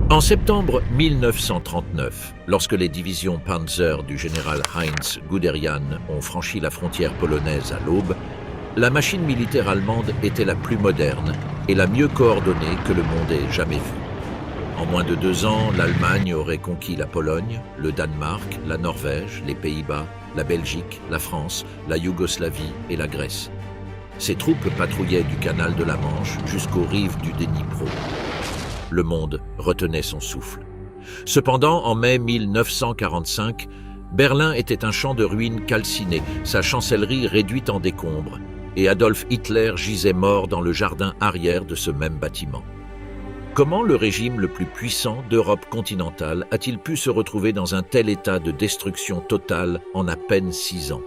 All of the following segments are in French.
En septembre 1939, lorsque les divisions Panzer du général Heinz Guderian ont franchi la frontière polonaise à l'aube, la machine militaire allemande était la plus moderne et la mieux coordonnée que le monde ait jamais vue. En moins de 2 ans, l'Allemagne aurait conquis la Pologne, le Danemark, la Norvège, les Pays-Bas, la Belgique, la France, la Yougoslavie et la Grèce. Ses troupes patrouillaient du canal de la Manche jusqu'aux rives du Dnipro. Le monde retenait son souffle. Cependant, en mai 1945, Berlin était un champ de ruines calciné, sa chancellerie réduite en décombres, et Adolf Hitler gisait mort dans le jardin arrière de ce même bâtiment. Comment le régime le plus puissant d'Europe continentale a-t-il pu se retrouver dans un tel état de destruction totale en à peine 6 ans?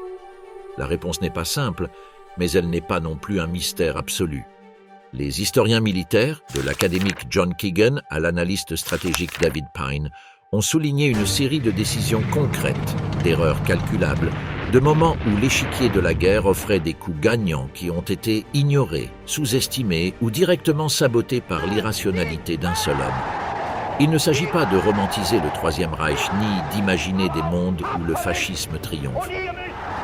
La réponse n'est pas simple, mais elle n'est pas non plus un mystère absolu. Les historiens militaires, de l'académique John Keegan à l'analyste stratégique David Pine, ont souligné une série de décisions concrètes, d'erreurs calculables, de moments où l'échiquier de la guerre offrait des coups gagnants qui ont été ignorés, sous-estimés ou directement sabotés par l'irrationalité d'un seul homme. Il ne s'agit pas de romantiser le Troisième Reich ni d'imaginer des mondes où le fascisme triomphe.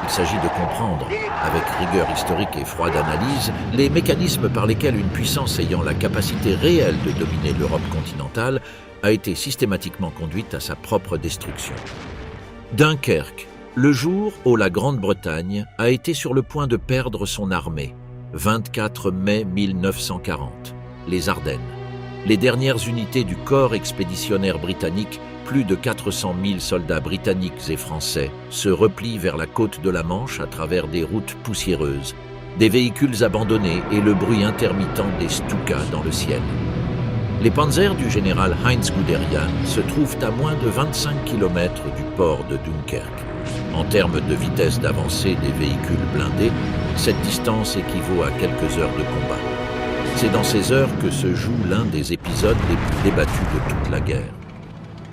Il s'agit de comprendre, avec rigueur historique et froide analyse, les mécanismes par lesquels une puissance ayant la capacité réelle de dominer l'Europe continentale a été systématiquement conduite à sa propre destruction. Dunkerque, le jour où la Grande-Bretagne a été sur le point de perdre son armée, 24 mai 1940, les Ardennes. Les dernières unités du corps expéditionnaire britannique, plus de 400 000 soldats britanniques et français, se replient vers la côte de la Manche à travers des routes poussiéreuses, des véhicules abandonnés et le bruit intermittent des Stukas dans le ciel. Les panzers du général Heinz Guderian se trouvent à moins de 25 km du port de Dunkerque. En termes de vitesse d'avancée des véhicules blindés, cette distance équivaut à quelques heures de combat. C'est dans ces heures que se joue l'un des épisodes les plus débattus de toute la guerre.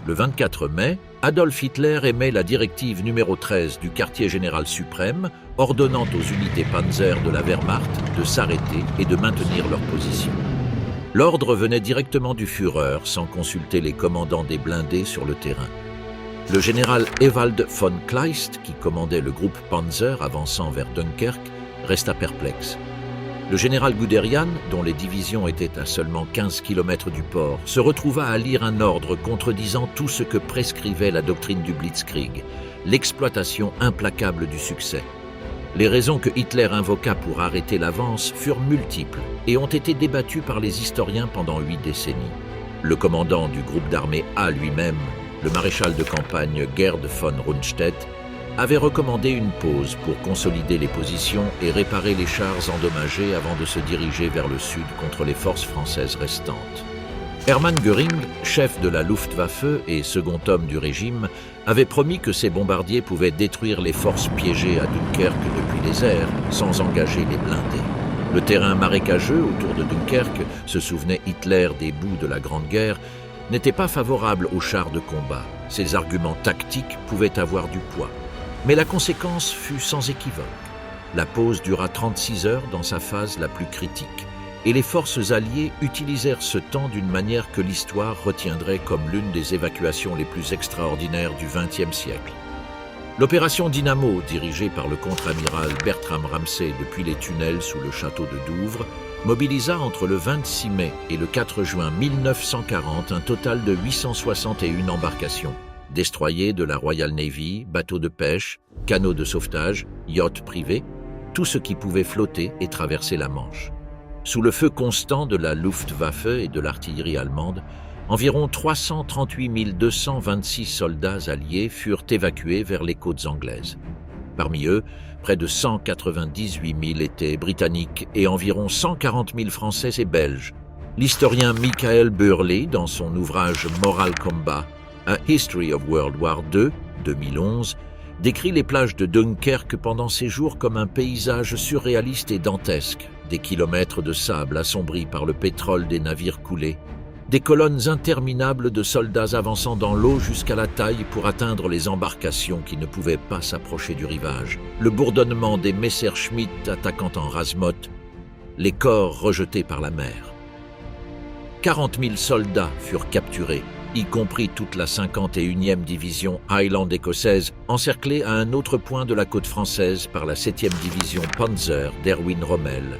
Le 24 mai, Adolf Hitler émet la directive numéro 13 du quartier général suprême, ordonnant aux unités panzer de la Wehrmacht de s'arrêter et de maintenir leur position. L'ordre venait directement du Führer, sans consulter les commandants des blindés sur le terrain. Le général Ewald von Kleist, qui commandait le groupe Panzer avançant vers Dunkerque, resta perplexe. Le général Guderian, dont les divisions étaient à seulement 15 km du port, se retrouva à lire un ordre contredisant tout ce que prescrivait la doctrine du Blitzkrieg, l'exploitation implacable du succès. Les raisons que Hitler invoqua pour arrêter l'avance furent multiples et ont été débattues par les historiens pendant 8 décennies. Le commandant du groupe d'armée A lui-même, le maréchal de campagne Gerd von Rundstedt, avait recommandé une pause pour consolider les positions et réparer les chars endommagés avant de se diriger vers le sud contre les forces françaises restantes. Hermann Göring, chef de la Luftwaffe et second homme du régime, avait promis que ses bombardiers pouvaient détruire les forces piégées à Dunkerque depuis les airs, sans engager les blindés. Le terrain marécageux autour de Dunkerque, se souvenait Hitler des bouts de la Grande Guerre, n'était pas favorable aux chars de combat. Ses arguments tactiques pouvaient avoir du poids. Mais la conséquence fut sans équivoque. La pause dura 36 heures dans sa phase la plus critique, et les forces alliées utilisèrent ce temps d'une manière que l'histoire retiendrait comme l'une des évacuations les plus extraordinaires du XXe siècle. L'opération Dynamo, dirigée par le contre-amiral Bertram Ramsay depuis les tunnels sous le château de Douvres, mobilisa entre le 26 mai et le 4 juin 1940 un total de 861 embarcations. Destroyers de la Royal Navy, bateaux de pêche, canots de sauvetage, yachts privés, tout ce qui pouvait flotter et traverser la Manche. Sous le feu constant de la Luftwaffe et de l'artillerie allemande, environ 338 226 soldats alliés furent évacués vers les côtes anglaises. Parmi eux, près de 198 000 étaient britanniques et environ 140 000 français et belges. L'historien Michael Burley, dans son ouvrage Moral Combat, A History of World War II, 2011, décrit les plages de Dunkerque pendant ces jours comme un paysage surréaliste et dantesque, des kilomètres de sable assombris par le pétrole des navires coulés, des colonnes interminables de soldats avançant dans l'eau jusqu'à la taille pour atteindre les embarcations qui ne pouvaient pas s'approcher du rivage, le bourdonnement des Messerschmitt attaquant en rase-motte, les corps rejetés par la mer. 40 000 soldats furent capturés, y compris toute la 51e division Highland écossaise, encerclée à un autre point de la côte française par la 7e division Panzer d'Erwin Rommel.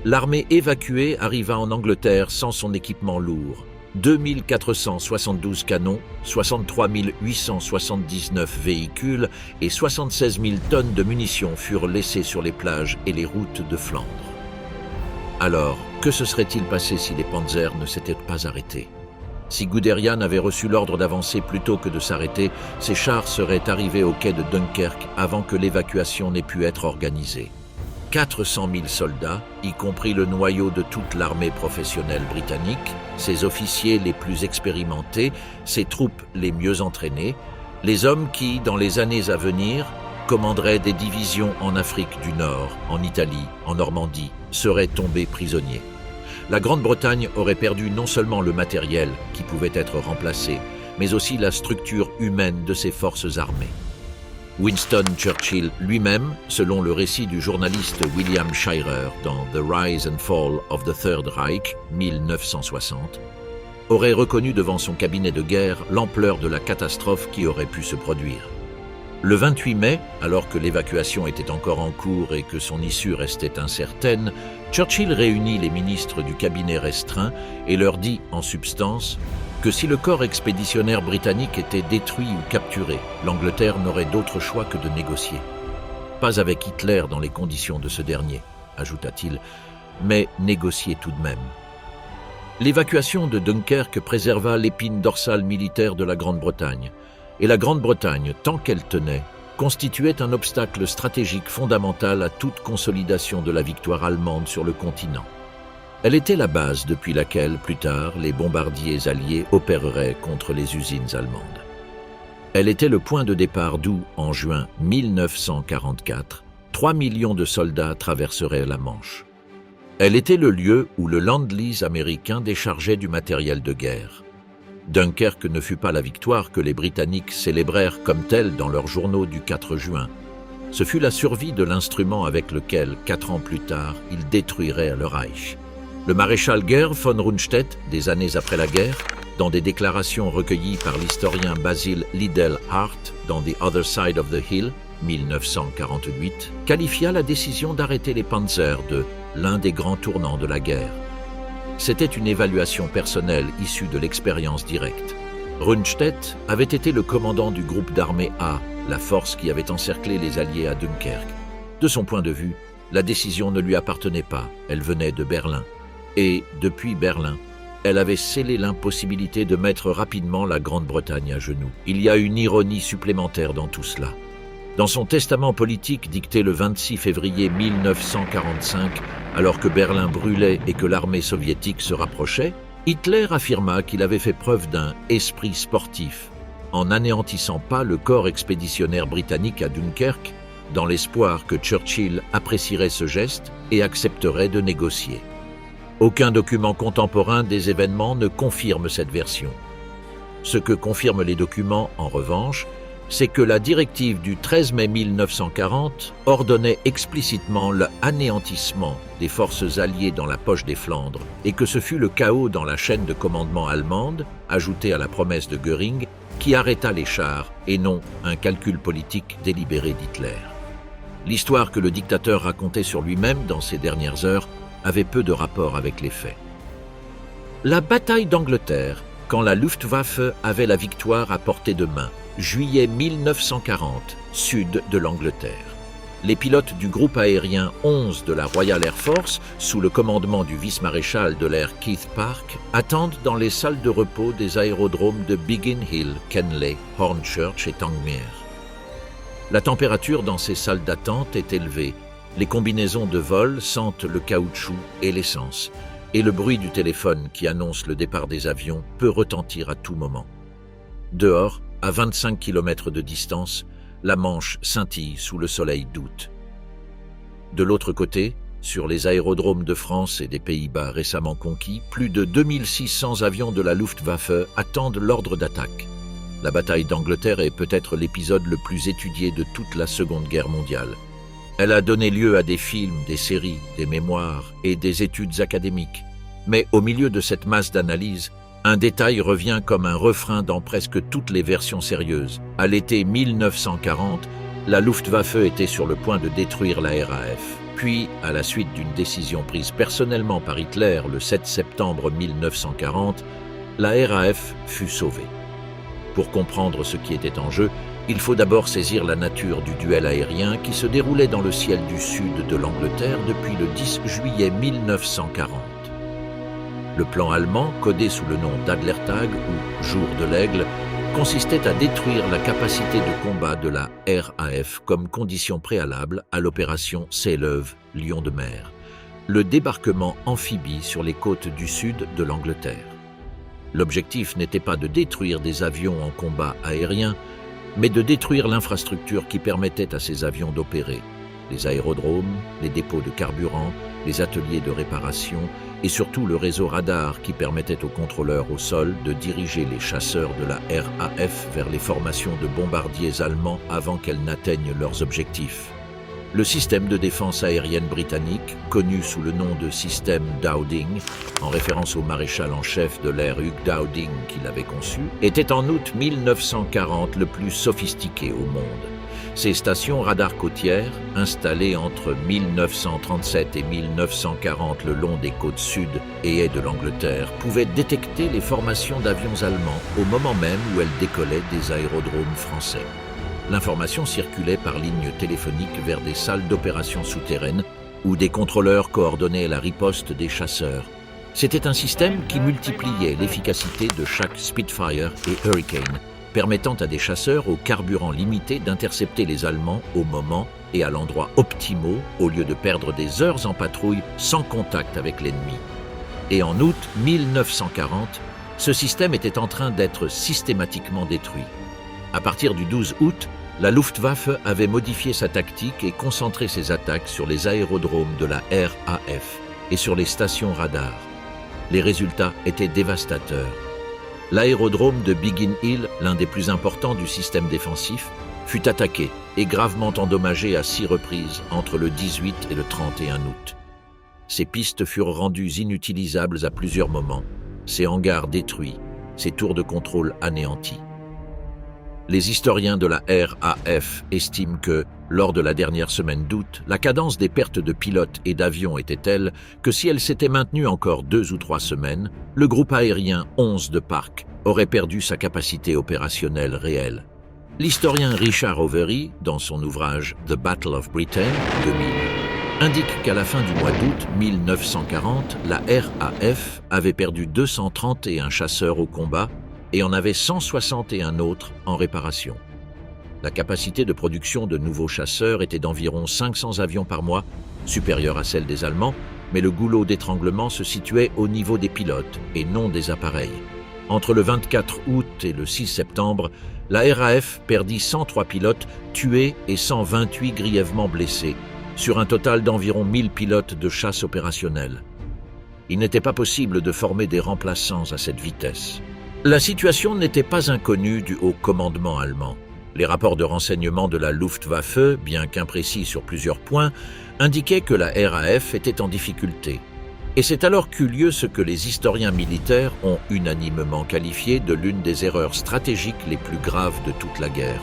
L'armée évacuée arriva en Angleterre sans son équipement lourd. 2472 canons, 63 879 véhicules et 76 000 tonnes de munitions furent laissées sur les plages et les routes de Flandre. Alors, que se serait-il passé si les Panzers ne s'étaient pas arrêtés ? Si Guderian avait reçu l'ordre d'avancer plutôt que de s'arrêter, ses chars seraient arrivés au quai de Dunkerque avant que l'évacuation n'ait pu être organisée. 400 000 soldats, y compris le noyau de toute l'armée professionnelle britannique, ses officiers les plus expérimentés, ses troupes les mieux entraînées, les hommes qui, dans les années à venir, commanderaient des divisions en Afrique du Nord, en Italie, en Normandie, seraient tombés prisonniers. La Grande-Bretagne aurait perdu non seulement le matériel qui pouvait être remplacé, mais aussi la structure humaine de ses forces armées. Winston Churchill lui-même, selon le récit du journaliste William Shirer dans The Rise and Fall of the Third Reich, 1960, aurait reconnu devant son cabinet de guerre l'ampleur de la catastrophe qui aurait pu se produire. Le 28 mai, alors que l'évacuation était encore en cours et que son issue restait incertaine, Churchill réunit les ministres du cabinet restreint et leur dit, en substance, que si le corps expéditionnaire britannique était détruit ou capturé, l'Angleterre n'aurait d'autre choix que de négocier. Pas avec Hitler dans les conditions de ce dernier, ajouta-t-il, mais négocier tout de même. L'évacuation de Dunkerque préserva l'épine dorsale militaire de la Grande-Bretagne, et la Grande-Bretagne, tant qu'elle tenait, constituait un obstacle stratégique fondamental à toute consolidation de la victoire allemande sur le continent. Elle était la base depuis laquelle, plus tard, les bombardiers alliés opéreraient contre les usines allemandes. Elle était le point de départ d'où, en juin 1944, 3 millions de soldats traverseraient la Manche. Elle était le lieu où le Land-Lease américain déchargeait du matériel de guerre. Dunkerque ne fut pas la victoire que les Britanniques célébrèrent comme telle dans leurs journaux du 4 juin. Ce fut la survie de l'instrument avec lequel, 4 ans plus tard, ils détruiraient le Reich. Le maréchal Gerd von Rundstedt, des années après la guerre, dans des déclarations recueillies par l'historien Basil Liddell Hart dans The Other Side of the Hill, 1948, qualifia la décision d'arrêter les Panzers de « l'un des grands tournants de la guerre ». C'était une évaluation personnelle issue de l'expérience directe. Rundstedt avait été le commandant du groupe d'armée A, la force qui avait encerclé les Alliés à Dunkerque. De son point de vue, la décision ne lui appartenait pas, elle venait de Berlin. Et, depuis Berlin, elle avait scellé l'impossibilité de mettre rapidement la Grande-Bretagne à genoux. Il y a une ironie supplémentaire dans tout cela. Dans son testament politique dicté le 26 février 1945, alors que Berlin brûlait et que l'armée soviétique se rapprochait, Hitler affirma qu'il avait fait preuve d'un « esprit sportif » en n'anéantissant pas le corps expéditionnaire britannique à Dunkerque, dans l'espoir que Churchill apprécierait ce geste et accepterait de négocier. Aucun document contemporain des événements ne confirme cette version. Ce que confirment les documents, en revanche, c'est que la directive du 13 mai 1940 ordonnait explicitement l'anéantissement des forces alliées dans la poche des Flandres et que ce fut le chaos dans la chaîne de commandement allemande, ajouté à la promesse de Göring, qui arrêta les chars et non un calcul politique délibéré d'Hitler. L'histoire que le dictateur racontait sur lui-même dans ces dernières heures avait peu de rapport avec les faits. La bataille d'Angleterre, quand la Luftwaffe avait la victoire à portée de main, juillet 1940, sud de l'Angleterre. Les pilotes du groupe aérien 11 de la Royal Air Force, sous le commandement du vice-maréchal de l'air Keith Park, attendent dans les salles de repos des aérodromes de Biggin Hill, Kenley, Hornchurch et Tangmere. La température dans ces salles d'attente est élevée. Les combinaisons de vol sentent le caoutchouc et l'essence, et le bruit du téléphone qui annonce le départ des avions peut retentir à tout moment. Dehors, à 25 km de distance, la Manche scintille sous le soleil d'août. De l'autre côté, sur les aérodromes de France et des Pays-Bas récemment conquis, plus de 2600 avions de la Luftwaffe attendent l'ordre d'attaque. La bataille d'Angleterre est peut-être l'épisode le plus étudié de toute la Seconde Guerre mondiale. Elle a donné lieu à des films, des séries, des mémoires et des études académiques. Mais au milieu de cette masse d'analyses, un détail revient comme un refrain dans presque toutes les versions sérieuses. À l'été 1940, la Luftwaffe était sur le point de détruire la RAF. Puis, à la suite d'une décision prise personnellement par Hitler le 7 septembre 1940, la RAF fut sauvée. Pour comprendre ce qui était en jeu, il faut d'abord saisir la nature du duel aérien qui se déroulait dans le ciel du sud de l'Angleterre depuis le 10 juillet 1940. Le plan allemand, codé sous le nom d'Adlertag ou Jour de l'Aigle, consistait à détruire la capacité de combat de la RAF comme condition préalable à l'opération Seelöwe, Lion de mer, le débarquement amphibie sur les côtes du sud de l'Angleterre. L'objectif n'était pas de détruire des avions en combat aérien, mais de détruire l'infrastructure qui permettait à ces avions d'opérer, les aérodromes, les dépôts de carburant, les ateliers de réparation et surtout le réseau radar qui permettait aux contrôleurs au sol de diriger les chasseurs de la RAF vers les formations de bombardiers allemands avant qu'elles n'atteignent leurs objectifs. Le système de défense aérienne britannique, connu sous le nom de système Dowding, en référence au maréchal en chef de l'air Hugh Dowding qui l'avait conçu, était en août 1940 le plus sophistiqué au monde. Ces stations radars côtières, installées entre 1937 et 1940 le long des côtes sud et est de l'Angleterre, pouvaient détecter les formations d'avions allemands au moment même où elles décollaient des aérodromes français. L'information circulait par ligne téléphonique vers des salles d'opération souterraines où des contrôleurs coordonnaient la riposte des chasseurs. C'était un système qui multipliait l'efficacité de chaque Spitfire et Hurricane, permettant à des chasseurs au carburant limité d'intercepter les Allemands au moment et à l'endroit optimaux au lieu de perdre des heures en patrouille sans contact avec l'ennemi. Et en août 1940, ce système était en train d'être systématiquement détruit. À partir du 12 août, la Luftwaffe avait modifié sa tactique et concentré ses attaques sur les aérodromes de la RAF et sur les stations radars. Les résultats étaient dévastateurs. L'aérodrome de Biggin Hill, l'un des plus importants du système défensif, fut attaqué et gravement endommagé à 6 reprises entre le 18 et le 31 août. Ses pistes furent rendues inutilisables à plusieurs moments, ses hangars détruits, ses tours de contrôle anéantis. Les historiens de la RAF estiment que, lors de la dernière semaine d'août, la cadence des pertes de pilotes et d'avions était telle que si elle s'était maintenue encore 2 ou 3 semaines, le groupe aérien 11 de Park aurait perdu sa capacité opérationnelle réelle. L'historien Richard Overy, dans son ouvrage « The Battle of Britain » 2000, indique qu'à la fin du mois d'août 1940, la RAF avait perdu 231 chasseurs au combat et en avait 161 autres en réparation. La capacité de production de nouveaux chasseurs était d'environ 500 avions par mois, supérieure à celle des Allemands, mais le goulot d'étranglement se situait au niveau des pilotes et non des appareils. Entre le 24 août et le 6 septembre, la RAF perdit 103 pilotes tués et 128 grièvement blessés, sur un total d'environ 1000 pilotes de chasse opérationnelle. Il n'était pas possible de former des remplaçants à cette vitesse. La situation n'était pas inconnue du haut commandement allemand. Les rapports de renseignement de la Luftwaffe, bien qu'imprécis sur plusieurs points, indiquaient que la RAF était en difficulté. Et c'est alors qu'eut lieu ce que les historiens militaires ont unanimement qualifié de l'une des erreurs stratégiques les plus graves de toute la guerre.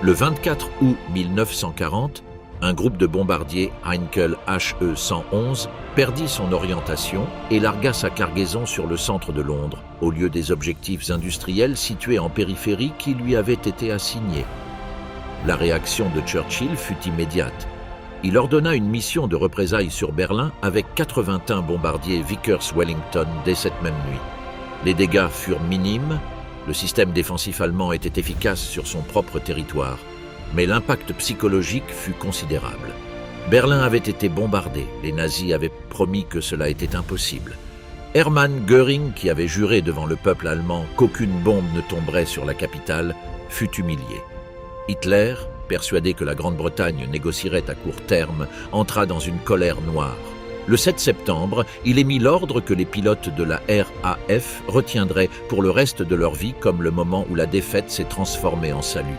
Le 24 août 1940, un groupe de bombardiers Heinkel HE-111 perdit son orientation et largua sa cargaison sur le centre de Londres, au lieu des objectifs industriels situés en périphérie qui lui avaient été assignés. La réaction de Churchill fut immédiate. Il ordonna une mission de représailles sur Berlin avec 81 bombardiers Vickers-Wellington dès cette même nuit. Les dégâts furent minimes, le système défensif allemand était efficace sur son propre territoire, mais l'impact psychologique fut considérable. Berlin avait été bombardé, les nazis avaient promis que cela était impossible. Hermann Göring, qui avait juré devant le peuple allemand qu'aucune bombe ne tomberait sur la capitale, fut humilié. Hitler, persuadé que la Grande-Bretagne négocierait à court terme, entra dans une colère noire. Le 7 septembre, il émit l'ordre que les pilotes de la RAF retiendraient pour le reste de leur vie comme le moment où la défaite s'est transformée en salut.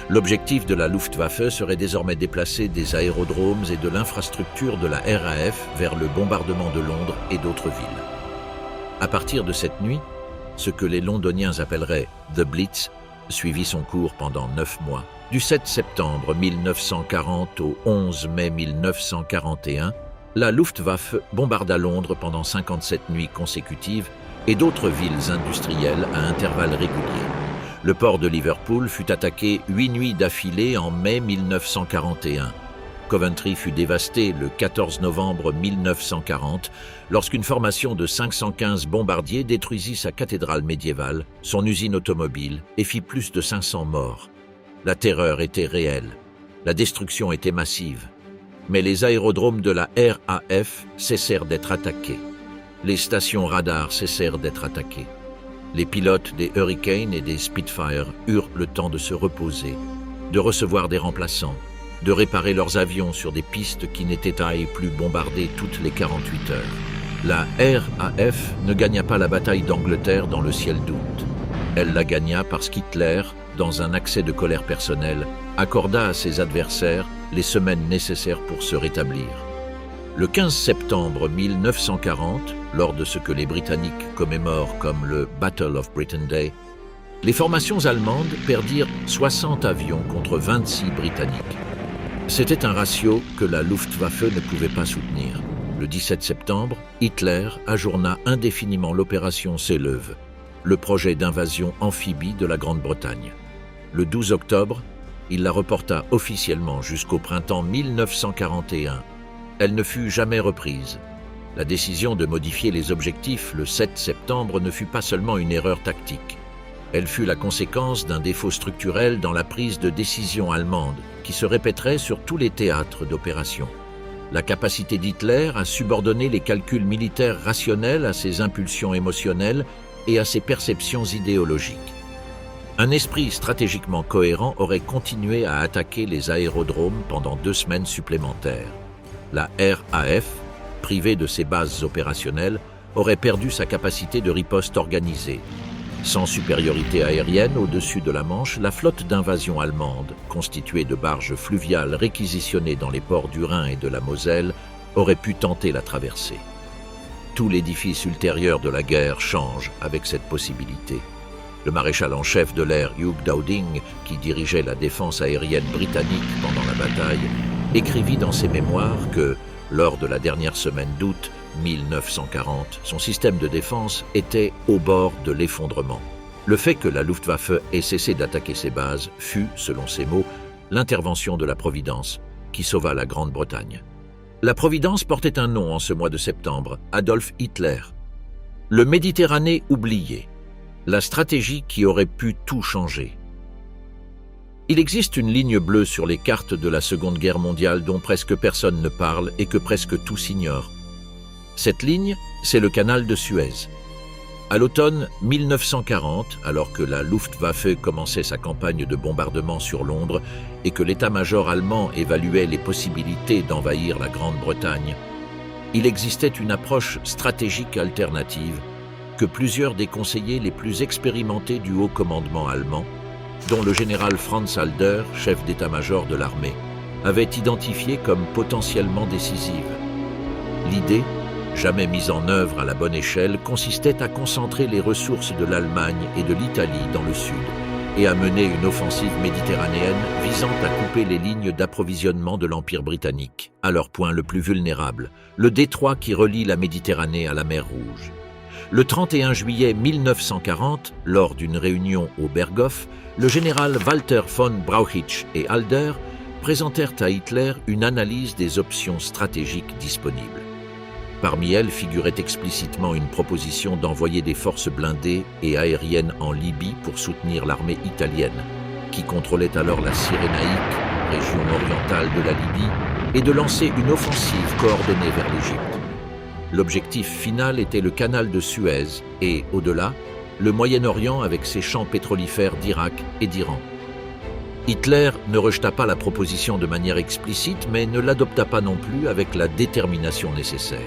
L'objectif de la Luftwaffe serait désormais déplacer des aérodromes et de l'infrastructure de la RAF vers le bombardement de Londres et d'autres villes. À partir de cette nuit, ce que les Londoniens appelleraient « The Blitz » suivit son cours pendant 9 mois. Du 7 septembre 1940 au 11 mai 1941, la Luftwaffe bombarda Londres pendant 57 nuits consécutives et d'autres villes industrielles à intervalles réguliers. Le port de Liverpool fut attaqué 8 nuits d'affilée en mai 1941. Coventry fut dévasté le 14 novembre 1940 lorsqu'une formation de 515 bombardiers détruisit sa cathédrale médiévale, son usine automobile et fit plus de 500 morts. La terreur était réelle, la destruction était massive, mais les aérodromes de la RAF cessèrent d'être attaqués. Les stations radars cessèrent d'être attaquées. Les pilotes des Hurricane et des Spitfire eurent le temps de se reposer, de recevoir des remplaçants, de réparer leurs avions sur des pistes qui n'étaient plus bombardées toutes les 48 heures. La RAF ne gagna pas la bataille d'Angleterre dans le ciel d'août. Elle la gagna parce qu'Hitler, dans un accès de colère personnelle, accorda à ses adversaires les semaines nécessaires pour se rétablir. Le 15 septembre 1940, lors de ce que les Britanniques commémorent comme le Battle of Britain Day, les formations allemandes perdirent 60 avions contre 26 britanniques. C'était un ratio que la Luftwaffe ne pouvait pas soutenir. Le 17 septembre, Hitler ajourna indéfiniment l'opération Seelöwe, le projet d'invasion amphibie de la Grande-Bretagne. Le 12 octobre, il la reporta officiellement jusqu'au printemps 1941. Elle ne fut jamais reprise. La décision de modifier les objectifs le 7 septembre ne fut pas seulement une erreur tactique. Elle fut la conséquence d'un défaut structurel dans la prise de décision allemande, qui se répéterait sur tous les théâtres d'opération. La capacité d'Hitler à subordonner les calculs militaires rationnels à ses impulsions émotionnelles et à ses perceptions idéologiques. Un esprit stratégiquement cohérent aurait continué à attaquer les aérodromes pendant 2 semaines supplémentaires. La RAF, privée de ses bases opérationnelles, aurait perdu sa capacité de riposte organisée. Sans supériorité aérienne au-dessus de la Manche, la flotte d'invasion allemande, constituée de barges fluviales réquisitionnées dans les ports du Rhin et de la Moselle, aurait pu tenter la traversée. Tout l'édifice ultérieur de la guerre change avec cette possibilité. Le maréchal en chef de l'air Hugh Dowding, qui dirigeait la défense aérienne britannique pendant la bataille, écrivit dans ses mémoires que, lors de la dernière semaine d'août 1940, son système de défense était au bord de l'effondrement. Le fait que la Luftwaffe ait cessé d'attaquer ses bases fut, selon ses mots, l'intervention de la Providence, qui sauva la Grande-Bretagne. La Providence portait un nom en ce mois de septembre, Adolf Hitler. Le Méditerranée oublié, la stratégie qui aurait pu tout changer. Il existe une ligne bleue sur les cartes de la Seconde Guerre mondiale dont presque personne ne parle et que presque tous ignorent. Cette ligne, c'est le canal de Suez. À l'automne 1940, alors que la Luftwaffe commençait sa campagne de bombardement sur Londres et que l'état-major allemand évaluait les possibilités d'envahir la Grande-Bretagne, il existait une approche stratégique alternative que plusieurs des conseillers les plus expérimentés du haut commandement allemand, dont le général Franz Halder, chef d'état-major de l'armée, avaient identifiée comme potentiellement décisive. L'idée, jamais mise en œuvre à la bonne échelle, consistait à concentrer les ressources de l'Allemagne et de l'Italie dans le sud et à mener une offensive méditerranéenne visant à couper les lignes d'approvisionnement de l'Empire britannique, à leur point le plus vulnérable, le détroit qui relie la Méditerranée à la mer Rouge. Le 31 juillet 1940, lors d'une réunion au Berghof, le général Walter von Brauchitsch et Halder présentèrent à Hitler une analyse des options stratégiques disponibles. Parmi elles figurait explicitement une proposition d'envoyer des forces blindées et aériennes en Libye pour soutenir l'armée italienne, qui contrôlait alors la Cyrénaïque, région orientale de la Libye, et de lancer une offensive coordonnée vers l'Égypte. L'objectif final était le canal de Suez et, au-delà, le Moyen-Orient avec ses champs pétrolifères d'Irak et d'Iran. Hitler ne rejeta pas la proposition de manière explicite, mais ne l'adopta pas non plus avec la détermination nécessaire.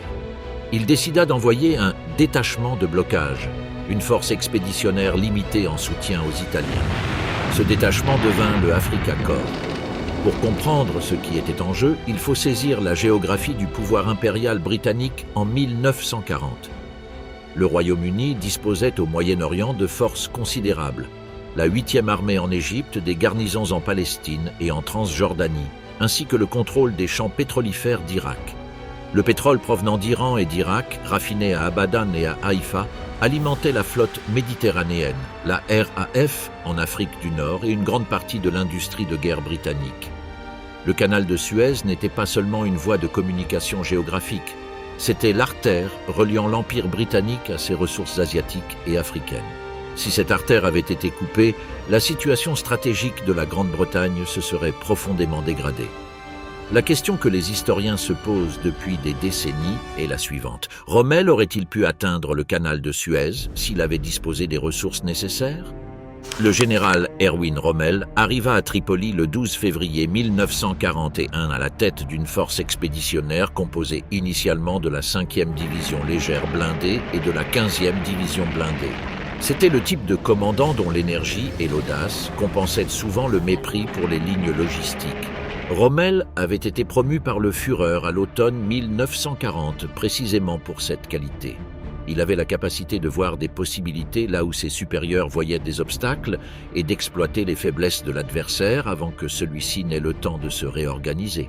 Il décida d'envoyer un détachement de blocage, une force expéditionnaire limitée en soutien aux Italiens. Ce détachement devint le Afrika Korps. Pour comprendre ce qui était en jeu, il faut saisir la géographie du pouvoir impérial britannique en 1940. Le Royaume-Uni disposait au Moyen-Orient de forces considérables. La 8e armée en Égypte, des garnisons en Palestine et en Transjordanie, ainsi que le contrôle des champs pétrolifères d'Irak. Le pétrole provenant d'Iran et d'Irak, raffiné à Abadan et à Haïfa, alimentait la flotte méditerranéenne, la RAF en Afrique du Nord et une grande partie de l'industrie de guerre britannique. Le canal de Suez n'était pas seulement une voie de communication géographique, c'était l'artère reliant l'Empire britannique à ses ressources asiatiques et africaines. Si cette artère avait été coupée, la situation stratégique de la Grande-Bretagne se serait profondément dégradée. La question que les historiens se posent depuis des décennies est la suivante. Rommel aurait-il pu atteindre le canal de Suez s'il avait disposé des ressources nécessaires? Le général Erwin Rommel arriva à Tripoli le 12 février 1941 à la tête d'une force expéditionnaire composée initialement de la 5e division légère blindée et de la 15e division blindée. C'était le type de commandant dont l'énergie et l'audace compensaient souvent le mépris pour les lignes logistiques. Rommel avait été promu par le Führer à l'automne 1940, précisément pour cette qualité. Il avait la capacité de voir des possibilités là où ses supérieurs voyaient des obstacles et d'exploiter les faiblesses de l'adversaire avant que celui-ci n'ait le temps de se réorganiser.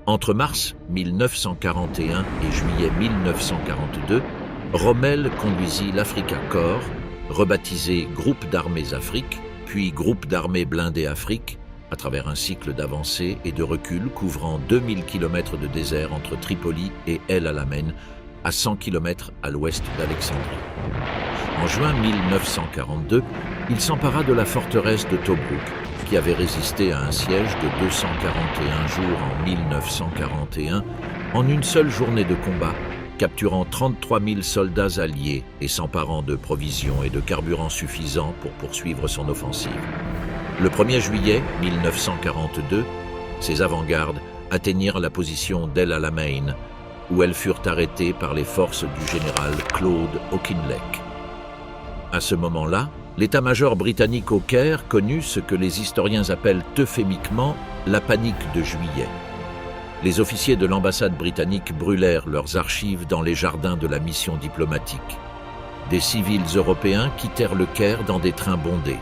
Entre mars 1941 et juillet 1942, Rommel conduisit l'Africa Corps, rebaptisé Groupe d'armées Afrique, puis Groupe d'armées blindées Afrique, à travers un cycle d'avancée et de recul couvrant 2000 km de désert entre Tripoli et El Alamein, à 100 km à l'ouest d'Alexandrie. En juin 1942, il s'empara de la forteresse de Tobrouk, qui avait résisté à un siège de 241 jours en 1941, en une seule journée de combat, capturant 33 000 soldats alliés et s'emparant de provisions et de carburant suffisants pour poursuivre son offensive. Le 1er juillet 1942, ses avant-gardes atteignirent la position d'El Alamein, où elles furent arrêtées par les forces du général Claude Auchinleck. À ce moment-là, l'état-major britannique au Caire connut ce que les historiens appellent euphémiquement la panique de juillet. Les officiers de l'ambassade britannique brûlèrent leurs archives dans les jardins de la mission diplomatique. Des civils européens quittèrent le Caire dans des trains bondés.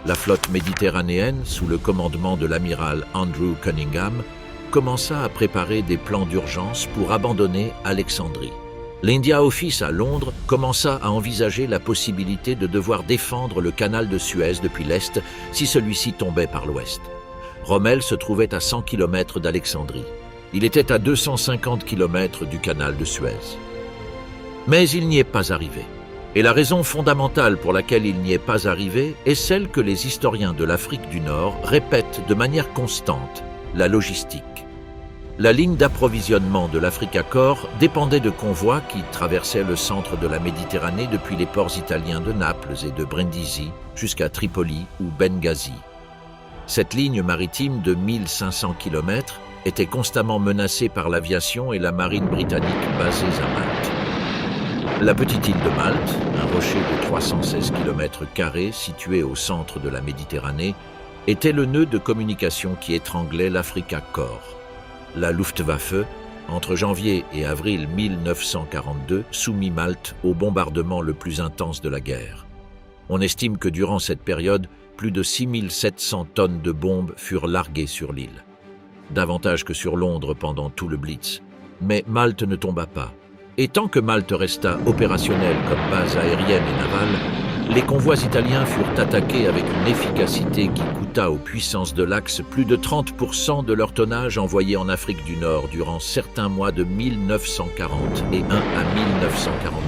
La flotte méditerranéenne, sous le commandement de l'amiral Andrew Cunningham, commença à préparer des plans d'urgence pour abandonner Alexandrie. L'India Office à Londres commença à envisager la possibilité de devoir défendre le canal de Suez depuis l'Est si celui-ci tombait par l'Ouest. Rommel se trouvait à 100 km d'Alexandrie. Il était à 250 km du canal de Suez. Mais il n'y est pas arrivé. Et la raison fondamentale pour laquelle il n'y est pas arrivé est celle que les historiens de l'Afrique du Nord répètent de manière constante, la logistique. La ligne d'approvisionnement de l'Africa Corps dépendait de convois qui traversaient le centre de la Méditerranée depuis les ports italiens de Naples et de Brindisi jusqu'à Tripoli ou Benghazi. Cette ligne maritime de 1500 km était constamment menacée par l'aviation et la marine britannique basées à Malte. La petite île de Malte, un rocher de 316 km² situé au centre de la Méditerranée, était le nœud de communication qui étranglait l'Africa Corps. La Luftwaffe, entre janvier et avril 1942, soumit Malte au bombardement le plus intense de la guerre. On estime que durant cette période, plus de 6700 tonnes de bombes furent larguées sur l'île. Davantage que sur Londres pendant tout le Blitz. Mais Malte ne tomba pas. Et tant que Malte resta opérationnelle comme base aérienne et navale, les convois italiens furent attaqués avec une efficacité qui coûta aux puissances de l'Axe plus de 30% de leur tonnage envoyé en Afrique du Nord durant certains mois de 1940 et un à 1942.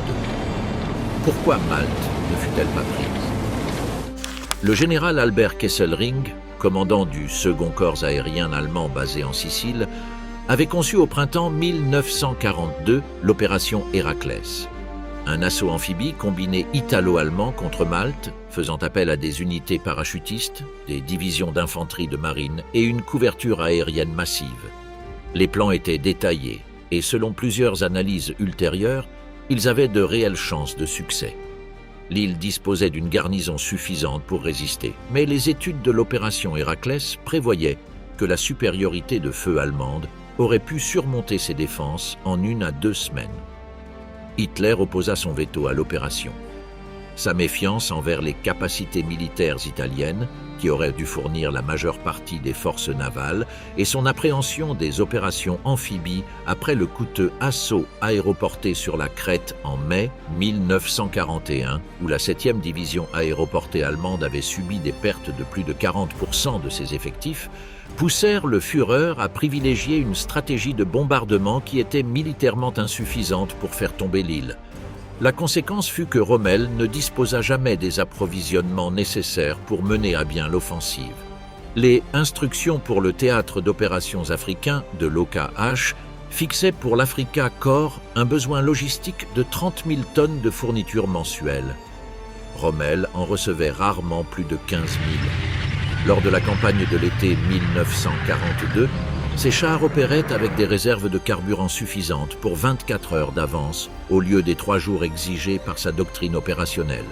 Pourquoi Malte ne fut-elle pas prise? Le général Albert Kesselring, commandant du second corps aérien allemand basé en Sicile, avait conçu au printemps 1942 l'opération Héraclès. Un assaut amphibie combiné italo-allemand contre Malte, faisant appel à des unités parachutistes, des divisions d'infanterie de marine et une couverture aérienne massive. Les plans étaient détaillés et selon plusieurs analyses ultérieures, ils avaient de réelles chances de succès. L'île disposait d'une garnison suffisante pour résister, mais les études de l'opération Héraclès prévoyaient que la supériorité de feu allemande aurait pu surmonter ses défenses en 1 à 2 semaines. Hitler opposa son veto à l'opération. Sa méfiance envers les capacités militaires italiennes, qui auraient dû fournir la majeure partie des forces navales, et son appréhension des opérations amphibies après le coûteux assaut aéroporté sur la Crète en mai 1941, où la 7e division aéroportée allemande avait subi des pertes de plus de 40% de ses effectifs, poussèrent le Führer à privilégier une stratégie de bombardement qui était militairement insuffisante pour faire tomber l'île. La conséquence fut que Rommel ne disposa jamais des approvisionnements nécessaires pour mener à bien l'offensive. Les instructions pour le théâtre d'opérations africain de l'OKH fixaient pour l'Africa Corps un besoin logistique de 30 000 tonnes de fournitures mensuelles. Rommel en recevait rarement plus de 15 000. Lors de la campagne de l'été 1942, ces chars opéraient avec des réserves de carburant suffisantes pour 24 heures d'avance, au lieu des 3 jours exigés par sa doctrine opérationnelle.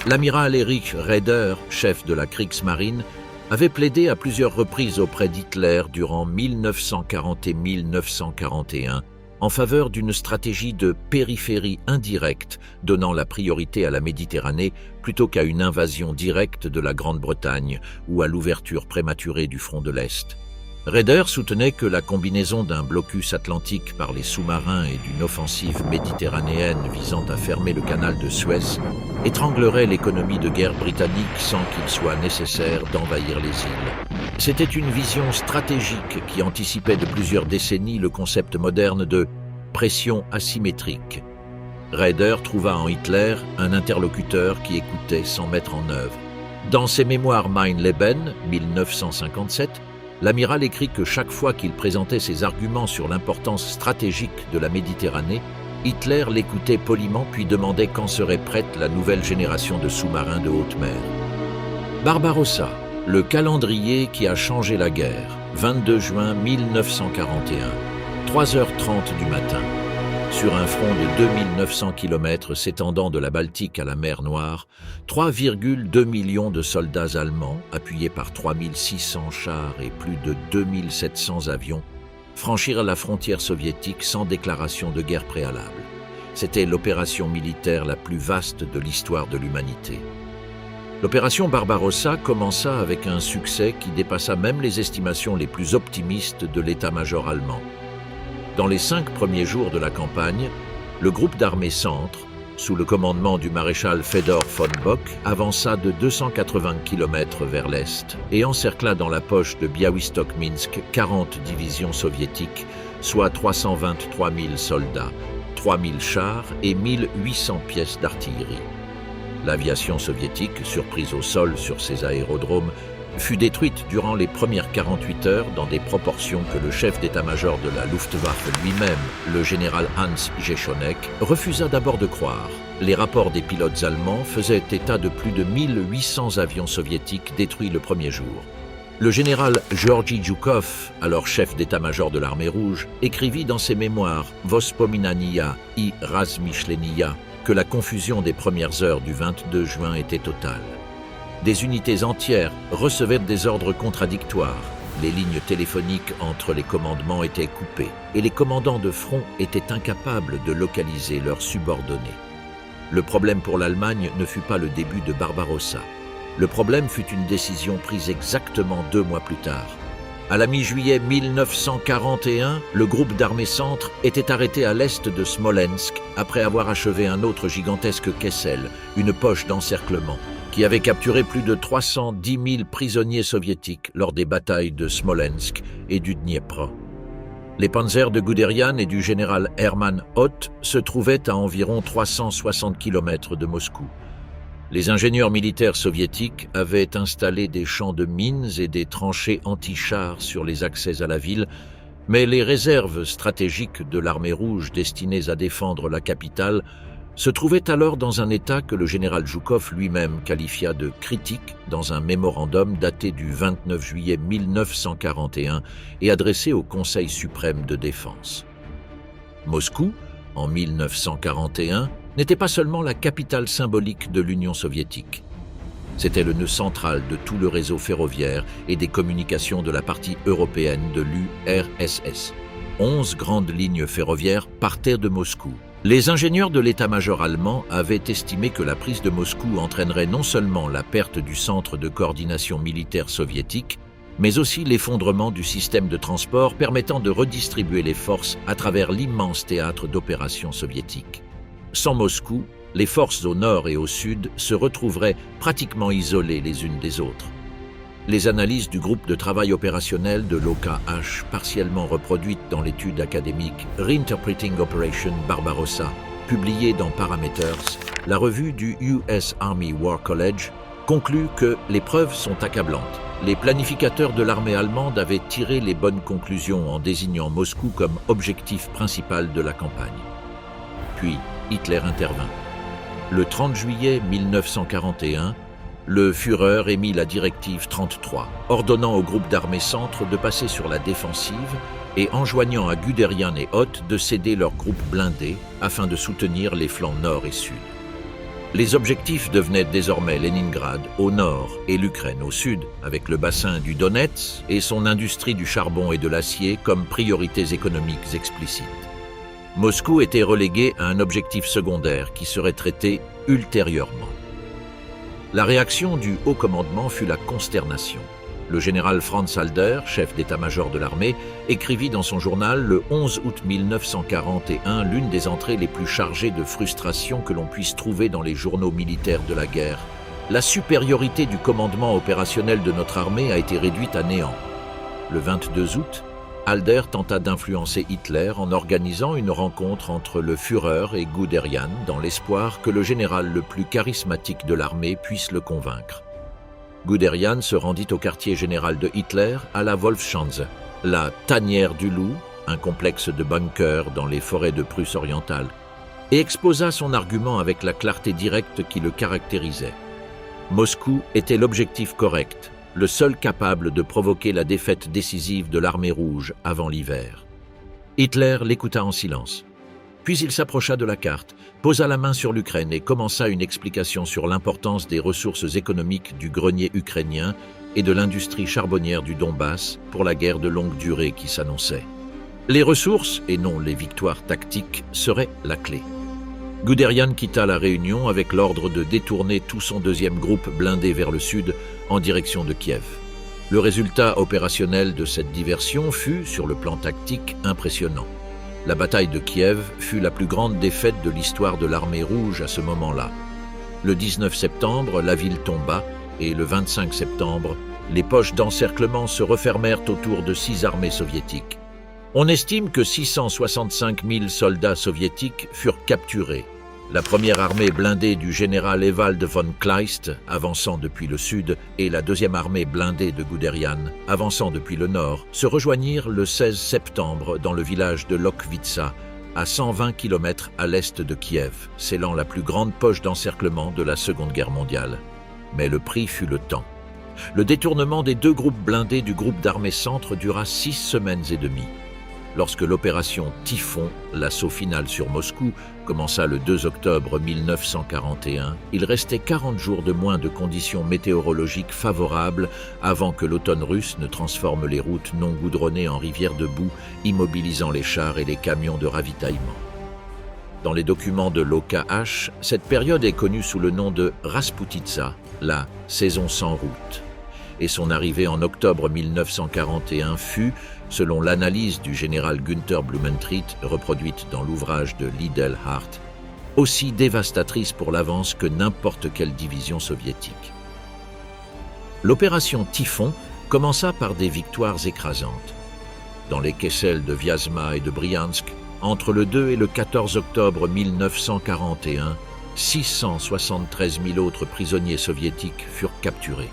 L'amiral Erich Raeder, chef de la Kriegsmarine, avait plaidé à plusieurs reprises auprès d'Hitler durant 1940 et 1941 en faveur d'une stratégie de périphérie indirecte donnant la priorité à la Méditerranée plutôt qu'à une invasion directe de la Grande-Bretagne ou à l'ouverture prématurée du front de l'Est. Raeder soutenait que la combinaison d'un blocus atlantique par les sous-marins et d'une offensive méditerranéenne visant à fermer le canal de Suez étranglerait l'économie de guerre britannique sans qu'il soit nécessaire d'envahir les îles. C'était une vision stratégique qui anticipait de plusieurs décennies le concept moderne de pression asymétrique. Raeder trouva en Hitler un interlocuteur qui écoutait sans mettre en œuvre. Dans ses mémoires Mein Leben, 1957, l'amiral écrit que chaque fois qu'il présentait ses arguments sur l'importance stratégique de la Méditerranée, Hitler l'écoutait poliment puis demandait quand serait prête la nouvelle génération de sous-marins de haute mer. Barbarossa, le calendrier qui a changé la guerre, 22 juin 1941, 3h30 du matin. Sur un front de 2900 km s'étendant de la Baltique à la mer Noire, 3,2 millions de soldats allemands, appuyés par 3600 chars et plus de 2700 avions, franchirent la frontière soviétique sans déclaration de guerre préalable. C'était l'opération militaire la plus vaste de l'histoire de l'humanité. L'opération Barbarossa commença avec un succès qui dépassa même les estimations les plus optimistes de l'état-major allemand. Dans les 5 premiers jours de la campagne, le groupe d'armées Centre, sous le commandement du maréchal Fedor von Bock, avança de 280 km vers l'est et encercla dans la poche de Białystok-Minsk 40 divisions soviétiques, soit 323 000 soldats, 3 000 chars et 1800 pièces d'artillerie. L'aviation soviétique, surprise au sol sur ses aérodromes, fut détruite durant les premières 48 heures dans des proportions que le chef d'état-major de la Luftwaffe lui-même, le général Hans Jeschonnek, refusa d'abord de croire. Les rapports des pilotes allemands faisaient état de plus de 1800 avions soviétiques détruits le premier jour. Le général Georgi Zhukov, alors chef d'état-major de l'armée rouge, écrivit dans ses mémoires « Vospominania i razmyślenia » que la confusion des premières heures du 22 juin était totale. Des unités entières recevaient des ordres contradictoires. Les lignes téléphoniques entre les commandements étaient coupées et les commandants de front étaient incapables de localiser leurs subordonnés. Le problème pour l'Allemagne ne fut pas le début de Barbarossa. Le problème fut une décision prise exactement 2 mois plus tard. À la mi-juillet 1941, le groupe d'armées Centre était arrêté à l'est de Smolensk après avoir achevé un autre gigantesque Kessel, une poche d'encerclement, qui avait capturé plus de 310 000 prisonniers soviétiques lors des batailles de Smolensk et du Dniepr. Les panzers de Guderian et du général Hermann Hoth se trouvaient à environ 360 km de Moscou. Les ingénieurs militaires soviétiques avaient installé des champs de mines et des tranchées anti-chars sur les accès à la ville, mais les réserves stratégiques de l'armée rouge destinées à défendre la capitale se trouvait alors dans un état que le général Zhukov lui-même qualifia de critique dans un mémorandum daté du 29 juillet 1941 et adressé au Conseil suprême de défense. Moscou, en 1941, n'était pas seulement la capitale symbolique de l'Union soviétique. C'était le nœud central de tout le réseau ferroviaire et des communications de la partie européenne de l'URSS. 11 grandes lignes ferroviaires partaient de Moscou. Les ingénieurs de l'état-major allemand avaient estimé que la prise de Moscou entraînerait non seulement la perte du centre de coordination militaire soviétique, mais aussi l'effondrement du système de transport permettant de redistribuer les forces à travers l'immense théâtre d'opérations soviétiques. Sans Moscou, les forces au nord et au sud se retrouveraient pratiquement isolées les unes des autres. Les analyses du groupe de travail opérationnel de l'OKH, partiellement reproduites dans l'étude académique Reinterpreting Operation Barbarossa, publiée dans Parameters, la revue du US Army War College, conclut que les preuves sont accablantes. Les planificateurs de l'armée allemande avaient tiré les bonnes conclusions en désignant Moscou comme objectif principal de la campagne. Puis, Hitler intervint. Le 30 juillet 1941, le Führer émit la directive 33, ordonnant au groupe d'armées centre de passer sur la défensive et enjoignant à Guderian et Hoth de céder leurs groupes blindés afin de soutenir les flancs nord et sud. Les objectifs devenaient désormais Leningrad au nord et l'Ukraine au sud, avec le bassin du Donetsk et son industrie du charbon et de l'acier comme priorités économiques explicites. Moscou était relégué à un objectif secondaire qui serait traité ultérieurement. La réaction du haut commandement fut la consternation. Le général Franz Halder, chef d'état-major de l'armée, écrivit dans son journal le 11 août 1941 l'une des entrées les plus chargées de frustration que l'on puisse trouver dans les journaux militaires de la guerre. La supériorité du commandement opérationnel de notre armée a été réduite à néant. Le 22 août, Halder tenta d'influencer Hitler en organisant une rencontre entre le Führer et Guderian dans l'espoir que le général le plus charismatique de l'armée puisse le convaincre. Guderian se rendit au quartier général de Hitler à la Wolfschanze, la tanière du loup, un complexe de bunkers dans les forêts de Prusse orientale, et exposa son argument avec la clarté directe qui le caractérisait. Moscou était l'objectif correct, le seul capable de provoquer la défaite décisive de l'armée rouge avant l'hiver. Hitler l'écouta en silence. Puis il s'approcha de la carte, posa la main sur l'Ukraine et commença une explication sur l'importance des ressources économiques du grenier ukrainien et de l'industrie charbonnière du Donbass pour la guerre de longue durée qui s'annonçait. Les ressources, et non les victoires tactiques, seraient la clé. Guderian quitta la réunion avec l'ordre de détourner tout son deuxième groupe blindé vers le sud en direction de Kiev. Le résultat opérationnel de cette diversion fut, sur le plan tactique, impressionnant. La bataille de Kiev fut la plus grande défaite de l'histoire de l'armée rouge à ce moment-là. Le 19 septembre, la ville tomba et le 25 septembre, les poches d'encerclement se refermèrent autour de 6 armées soviétiques. On estime que 665 000 soldats soviétiques furent capturés. La première armée blindée du général Ewald von Kleist, avançant depuis le sud, et la deuxième armée blindée de Guderian, avançant depuis le nord, se rejoignirent le 16 septembre dans le village de Lokhvitsa, à 120 km à l'est de Kiev, scellant la plus grande poche d'encerclement de la Seconde Guerre mondiale. Mais le prix fut le temps. Le détournement des 2 groupes blindés du groupe d'armée centre dura 6 semaines et demie. Lorsque l'opération Typhon, l'assaut final sur Moscou, commença le 2 octobre 1941, il restait 40 jours de moins de conditions météorologiques favorables avant que l'automne russe ne transforme les routes non goudronnées en rivières de boue, immobilisant les chars et les camions de ravitaillement. Dans les documents de l'OKH, cette période est connue sous le nom de Rasputitsa, la saison sans route. Et son arrivée en octobre 1941 fut, selon l'analyse du général Günther Blumentritt, reproduite dans l'ouvrage de Liddell Hart, aussi dévastatrice pour l'avance que n'importe quelle division soviétique. L'opération Typhon commença par des victoires écrasantes. Dans les Kessels de Vyazma et de Briansk, entre le 2 et le 14 octobre 1941, 673 000 autres prisonniers soviétiques furent capturés.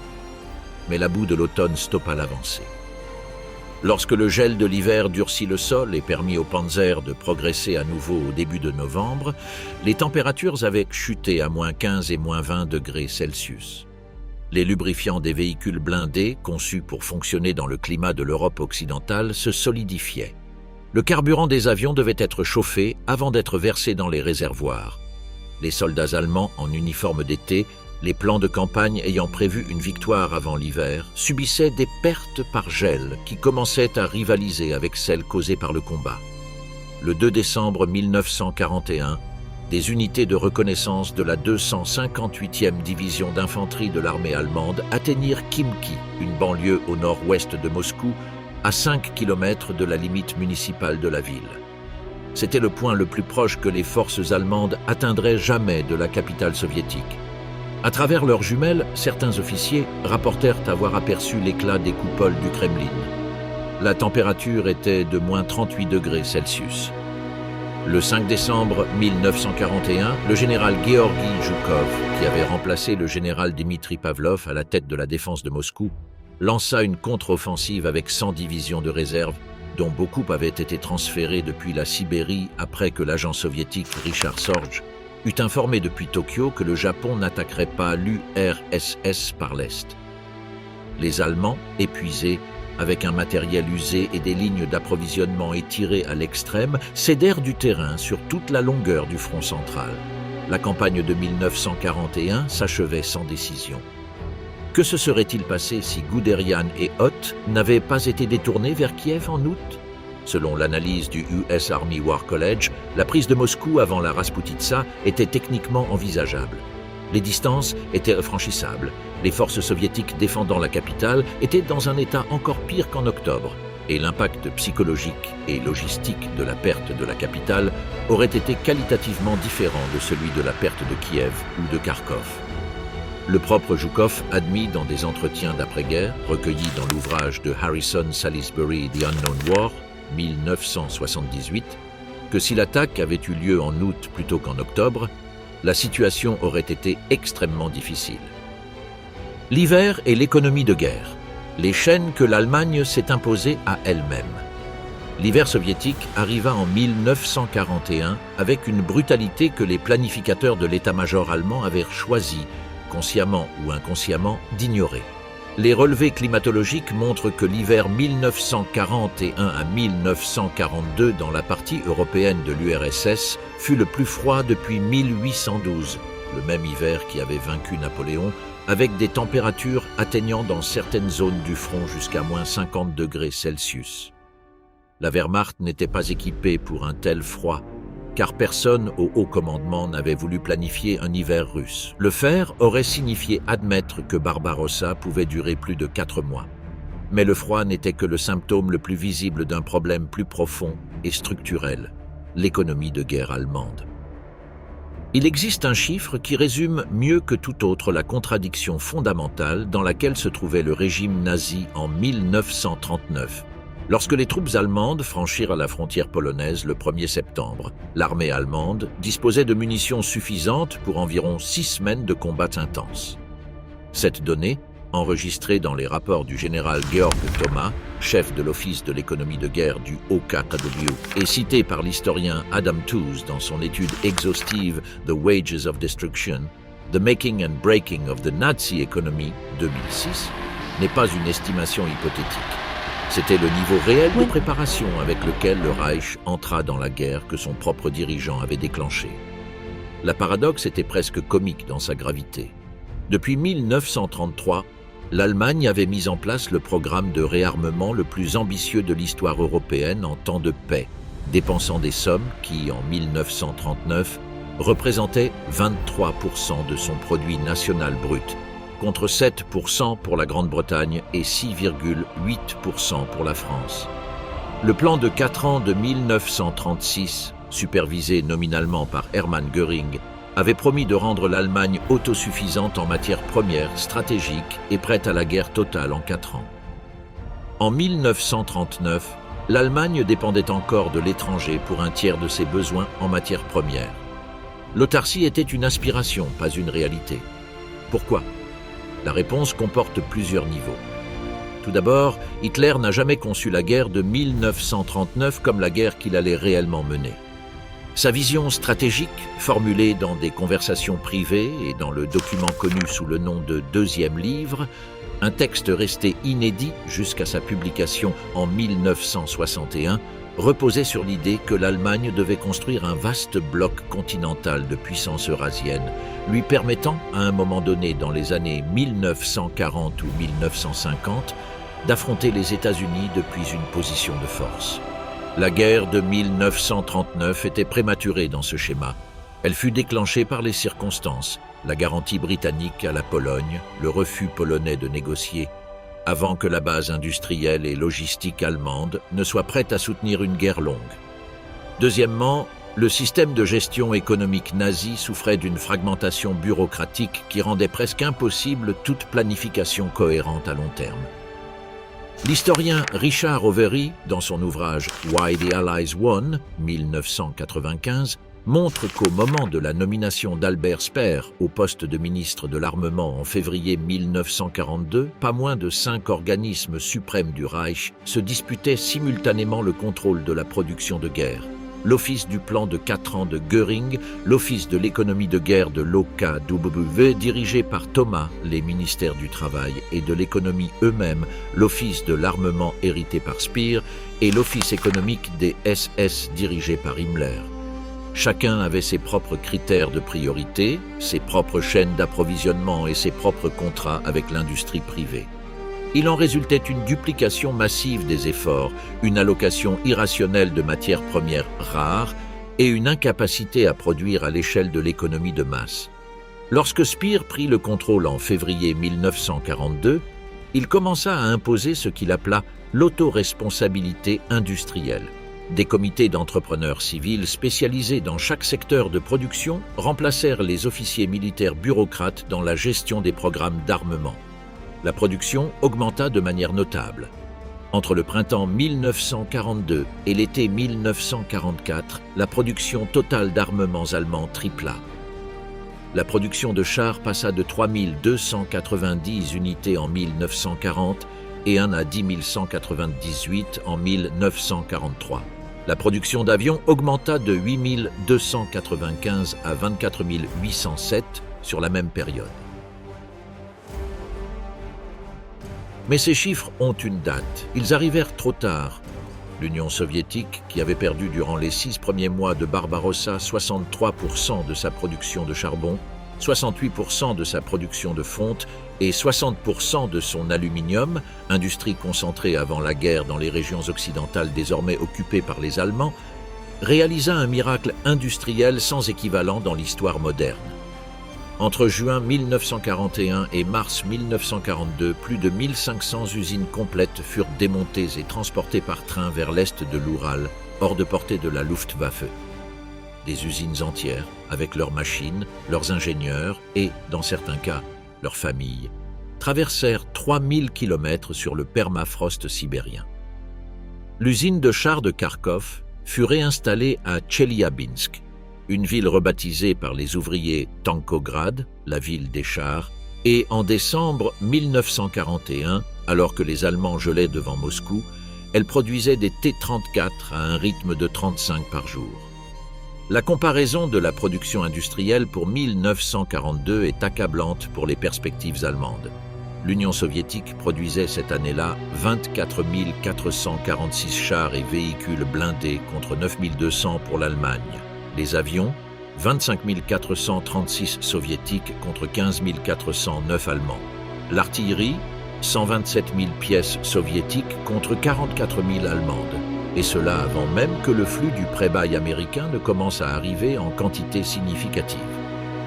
Mais la boue de l'automne stoppa l'avancée. Lorsque le gel de l'hiver durcit le sol et permit aux panzers de progresser à nouveau au début de novembre, les températures avaient chuté à -15 et -20 degrés Celsius. Les lubrifiants des véhicules blindés, conçus pour fonctionner dans le climat de l'Europe occidentale, se solidifiaient. Le carburant des avions devait être chauffé avant d'être versé dans les réservoirs. Les soldats allemands en uniforme d'été, les plans de campagne ayant prévu une victoire avant l'hiver, subissaient des pertes par gel qui commençaient à rivaliser avec celles causées par le combat. le 2 décembre 1941, des unités de reconnaissance de la 258e division d'infanterie de l'armée allemande atteignirent Khimki, une banlieue au nord-ouest de Moscou, à 5 km de la limite municipale de la ville. C'était le point le plus proche que les forces allemandes atteindraient jamais de la capitale soviétique. À travers leurs jumelles, certains officiers rapportèrent avoir aperçu l'éclat des coupoles du Kremlin. La température était de moins 38 degrés Celsius. Le 5 décembre 1941, le général Georgi Zhukov, qui avait remplacé le général Dmitri Pavlov à la tête de la défense de Moscou, lança une contre-offensive avec 100 divisions de réserve, dont beaucoup avaient été transférées depuis la Sibérie après que l'agent soviétique Richard Sorge eut informé depuis Tokyo que le Japon n'attaquerait pas l'URSS par l'Est. Les Allemands, épuisés, avec un matériel usé et des lignes d'approvisionnement étirées à l'extrême, cédèrent du terrain sur toute la longueur du front central. La campagne de 1941 s'achevait sans décision. Que se serait-il passé si Guderian et Hoth n'avaient pas été détournés vers Kiev en août ? Selon l'analyse du US Army War College, la prise de Moscou avant la Rasputitsa était techniquement envisageable. Les distances étaient infranchissables. Les forces soviétiques défendant la capitale étaient dans un état encore pire qu'en octobre, et l'impact psychologique et logistique de la perte de la capitale aurait été qualitativement différent de celui de la perte de Kiev ou de Kharkov. Le propre Zhukov admit dans des entretiens d'après-guerre, recueillis dans l'ouvrage de Harrison Salisbury The Unknown War, 1978, que si l'attaque avait eu lieu en août plutôt qu'en octobre, la situation aurait été extrêmement difficile. L'hiver et l'économie de guerre, les chaînes que l'Allemagne s'est imposées à elle-même. L'hiver soviétique arriva en 1941 avec une brutalité que les planificateurs de l'état-major allemand avaient choisi, consciemment ou inconsciemment, d'ignorer. Les relevés climatologiques montrent que l'hiver 1941 à 1942 dans la partie européenne de l'URSS fut le plus froid depuis 1812, le même hiver qui avait vaincu Napoléon, avec des températures atteignant dans certaines zones du front jusqu'à moins 50 degrés Celsius. La Wehrmacht n'était pas équipée pour un tel froid, car personne au haut commandement n'avait voulu planifier un hiver russe. Le faire aurait signifié admettre que Barbarossa pouvait durer plus de 4 mois. Mais le froid n'était que le symptôme le plus visible d'un problème plus profond et structurel, l'économie de guerre allemande. Il existe un chiffre qui résume mieux que tout autre la contradiction fondamentale dans laquelle se trouvait le régime nazi en 1939. Lorsque les troupes allemandes franchirent la frontière polonaise le 1er septembre, l'armée allemande disposait de munitions suffisantes pour environ 6 semaines de combats intenses. Cette donnée, enregistrée dans les rapports du général Georg Thomas, chef de l'Office de l'économie de guerre du OKW, et citée par l'historien Adam Tooze dans son étude exhaustive The Wages of Destruction, The Making and Breaking of the Nazi Economy 2006, n'est pas une estimation hypothétique. C'était le niveau réel de préparation avec lequel le Reich entra dans la guerre que son propre dirigeant avait déclenchée. La paradoxe était presque comique dans sa gravité. Depuis 1933, l'Allemagne avait mis en place le programme de réarmement le plus ambitieux de l'histoire européenne en temps de paix, dépensant des sommes qui, en 1939, représentaient 23% de son produit national brut, contre 7% pour la Grande-Bretagne et 6,8% pour la France. Le plan de 4 ans de 1936, supervisé nominalement par Hermann Göring, avait promis de rendre l'Allemagne autosuffisante en matières premières stratégiques et prête à la guerre totale en 4 ans. En 1939, l'Allemagne dépendait encore de l'étranger pour un tiers de ses besoins en matières premières. L'autarcie était une aspiration, pas une réalité. Pourquoi ? La réponse comporte plusieurs niveaux. Tout d'abord, Hitler n'a jamais conçu la guerre de 1939 comme la guerre qu'il allait réellement mener. Sa vision stratégique, formulée dans des conversations privées et dans le document connu sous le nom de Deuxième Livre, un texte resté inédit jusqu'à sa publication en 1961, reposait sur l'idée que l'Allemagne devait construire un vaste bloc continental de puissance eurasienne, lui permettant, à un moment donné dans les années 1940 ou 1950, d'affronter les États-Unis depuis une position de force. La guerre de 1939 était prématurée dans ce schéma. Elle fut déclenchée par les circonstances, la garantie britannique à la Pologne, le refus polonais de négocier, avant que la base industrielle et logistique allemande ne soit prête à soutenir une guerre longue. Deuxièmement, le système de gestion économique nazi souffrait d'une fragmentation bureaucratique qui rendait presque impossible toute planification cohérente à long terme. L'historien Richard Overy, dans son ouvrage « Why the Allies Won » 1995, montre qu'au moment de la nomination d'Albert Speer au poste de ministre de l'Armement en février 1942, pas moins de 5 organismes suprêmes du Reich se disputaient simultanément le contrôle de la production de guerre. L'Office du plan de 4 ans de Göring, l'Office de l'économie de guerre de l'OKW, dirigé par Thomas, les ministères du Travail et de l'économie eux-mêmes, l'Office de l'armement hérité par Speer et l'Office économique des SS dirigé par Himmler. Chacun avait ses propres critères de priorité, ses propres chaînes d'approvisionnement et ses propres contrats avec l'industrie privée. Il en résultait une duplication massive des efforts, une allocation irrationnelle de matières premières rares et une incapacité à produire à l'échelle de l'économie de masse. Lorsque Speer prit le contrôle en février 1942, il commença à imposer ce qu'il appela l'autoresponsabilité industrielle. Des comités d'entrepreneurs civils spécialisés dans chaque secteur de production remplacèrent les officiers militaires bureaucrates dans la gestion des programmes d'armement. La production augmenta de manière notable. Entre le printemps 1942 et l'été 1944, la production totale d'armements allemands tripla. La production de chars passa de 3290 unités en 1940 et 1 à 10 198 en 1943. La production d'avions augmenta de 8 295 à 24 807 sur la même période. Mais ces chiffres ont une date. Ils arrivèrent trop tard. L'Union soviétique, qui avait perdu durant les 6 premiers mois de Barbarossa 63% de sa production de charbon, 68% de sa production de fonte et 60% de son aluminium, industrie concentrée avant la guerre dans les régions occidentales désormais occupées par les Allemands, réalisa un miracle industriel sans équivalent dans l'histoire moderne. Entre juin 1941 et mars 1942, plus de 1500 usines complètes furent démontées et transportées par train vers l'est de l'Oural, hors de portée de la Luftwaffe. Des usines entières, avec leurs machines, leurs ingénieurs et, dans certains cas, leurs familles, traversèrent 3000 km sur le permafrost sibérien. L'usine de chars de Kharkov fut réinstallée à Tcheliabinsk, une ville rebaptisée par les ouvriers Tankograd, la ville des chars, et en décembre 1941, alors que les Allemands gelaient devant Moscou, elle produisait des T-34 à un rythme de 35 par jour. La comparaison de la production industrielle pour 1942 est accablante pour les perspectives allemandes. L'Union soviétique produisait cette année-là 24 446 chars et véhicules blindés contre 9 200 pour l'Allemagne. Les avions, 25 436 soviétiques contre 15 409 allemands. L'artillerie, 127 000 pièces soviétiques contre 44 000 allemandes. Et cela avant même que le flux du pré-bail américain ne commence à arriver en quantité significative.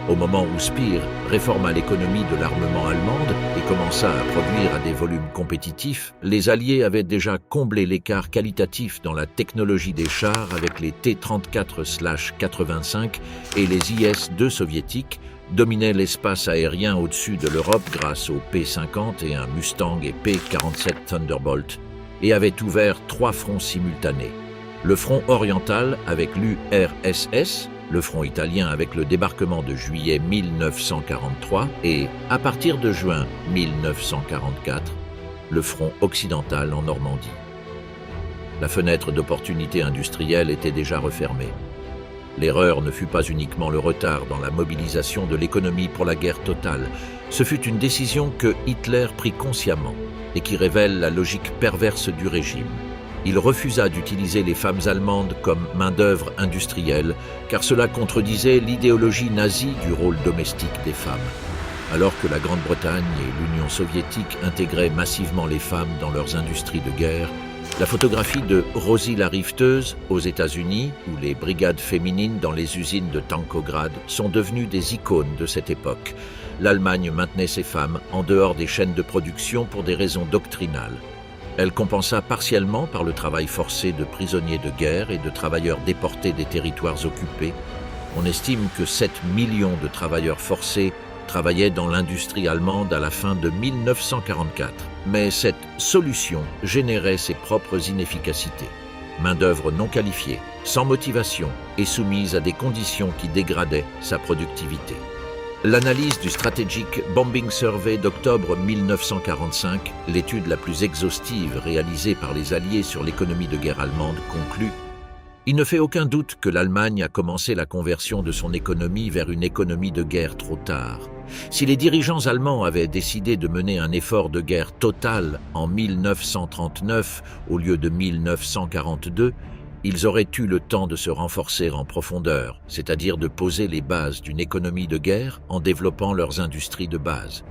Au moment où Speer réforma l'économie de l'armement allemande et commença à produire à des volumes compétitifs, les Alliés avaient déjà comblé l'écart qualitatif dans la technologie des chars avec les T-34/85 et les IS-2 soviétiques dominaient l'espace aérien au-dessus de l'Europe grâce aux P-50 et un Mustang et P-47 Thunderbolt et avaient ouvert 3 fronts simultanés. Le front oriental avec l'URSS, le front italien avec le débarquement de juillet 1943 et, à partir de juin 1944, le front occidental en Normandie. La fenêtre d'opportunité industrielle était déjà refermée. L'erreur ne fut pas uniquement le retard dans la mobilisation de l'économie pour la guerre totale, ce fut une décision que Hitler prit consciemment et qui révèle la logique perverse du régime. Il refusa d'utiliser les femmes allemandes comme main-d'œuvre industrielle, car cela contredisait l'idéologie nazie du rôle domestique des femmes. Alors que la Grande-Bretagne et l'Union soviétique intégraient massivement les femmes dans leurs industries de guerre, La photographie de Rosie la rifteuse aux États-Unis ou les brigades féminines dans les usines de Tankograd sont devenues des icônes de cette époque. L'Allemagne maintenait ces femmes en dehors des chaînes de production pour des raisons doctrinales. Elle compensa partiellement par le travail forcé de prisonniers de guerre et de travailleurs déportés des territoires occupés. On estime que 7 millions de travailleurs forcés travaillaient dans l'industrie allemande à la fin de 1944. Mais cette solution générait ses propres inefficacités. Main-d'œuvre non qualifiée, sans motivation et soumise à des conditions qui dégradaient sa productivité. L'analyse du Strategic Bombing Survey d'octobre 1945, l'étude la plus exhaustive réalisée par les Alliés sur l'économie de guerre allemande, conclut: il ne fait aucun doute que l'Allemagne a commencé la conversion de son économie vers une économie de guerre trop tard. Si les dirigeants allemands avaient décidé de mener un effort de guerre total en 1939 au lieu de 1942, ils auraient eu le temps de se renforcer en profondeur, c'est-à-dire de poser les bases d'une économie de guerre en développant leurs industries de base.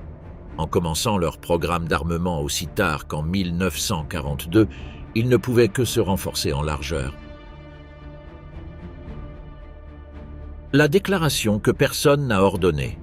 En commençant leur programme d'armement aussi tard qu'en 1942, ils ne pouvaient que se renforcer en largeur. La déclaration que personne n'a ordonnée.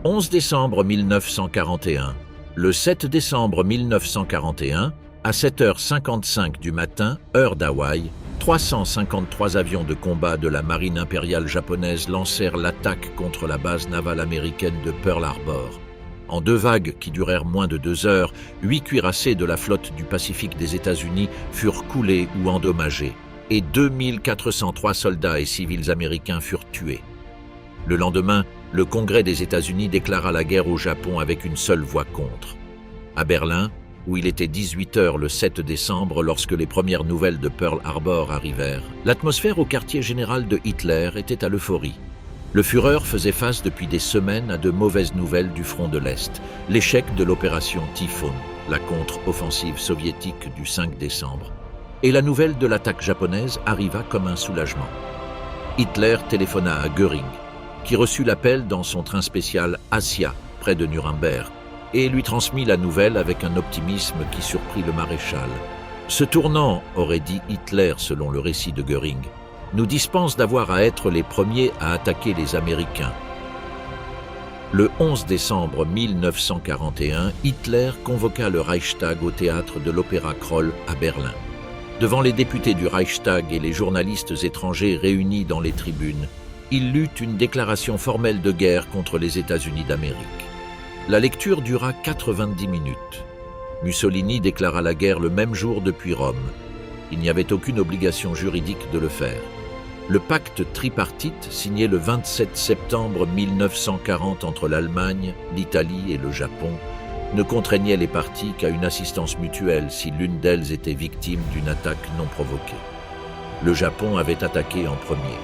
11 décembre 1941. Le 7 décembre 1941, à 7h55 du matin, heure d'Hawaï, 353 avions de combat de la marine impériale japonaise lancèrent l'attaque contre la base navale américaine de Pearl Harbor. En 2 vagues qui durèrent moins de 2 heures, 8 cuirassés de la flotte du Pacifique des États-Unis furent coulés ou endommagés, et 2403 soldats et civils américains furent tués. Le lendemain, le Congrès des États-Unis déclara la guerre au Japon avec une seule voix contre. À Berlin, où il était 18h le 7 décembre lorsque les premières nouvelles de Pearl Harbor arrivèrent, l'atmosphère au quartier général de Hitler était à l'euphorie. Le Führer faisait face depuis des semaines à de mauvaises nouvelles du front de l'Est, l'échec de l'opération Typhoon, la contre-offensive soviétique du 5 décembre. Et la nouvelle de l'attaque japonaise arriva comme un soulagement. Hitler téléphona à Göring, qui reçut l'appel dans son train spécial Asia, près de Nuremberg, et lui transmit la nouvelle avec un optimisme qui surprit le maréchal. Ce tournant, aurait dit Hitler selon le récit de Göring, nous dispense d'avoir à être les premiers à attaquer les Américains. Le 11 décembre 1941, Hitler convoqua le Reichstag au théâtre de l'Opéra Kroll à Berlin. Devant les députés du Reichstag et les journalistes étrangers réunis dans les tribunes, il lut une déclaration formelle de guerre contre les États-Unis d'Amérique. La lecture dura 90 minutes. Mussolini déclara la guerre le même jour depuis Rome. Il n'y avait aucune obligation juridique de le faire. Le pacte tripartite, signé le 27 septembre 1940 entre l'Allemagne, l'Italie et le Japon, ne contraignait les parties qu'à une assistance mutuelle si l'une d'elles était victime d'une attaque non provoquée. Le Japon avait attaqué en premier.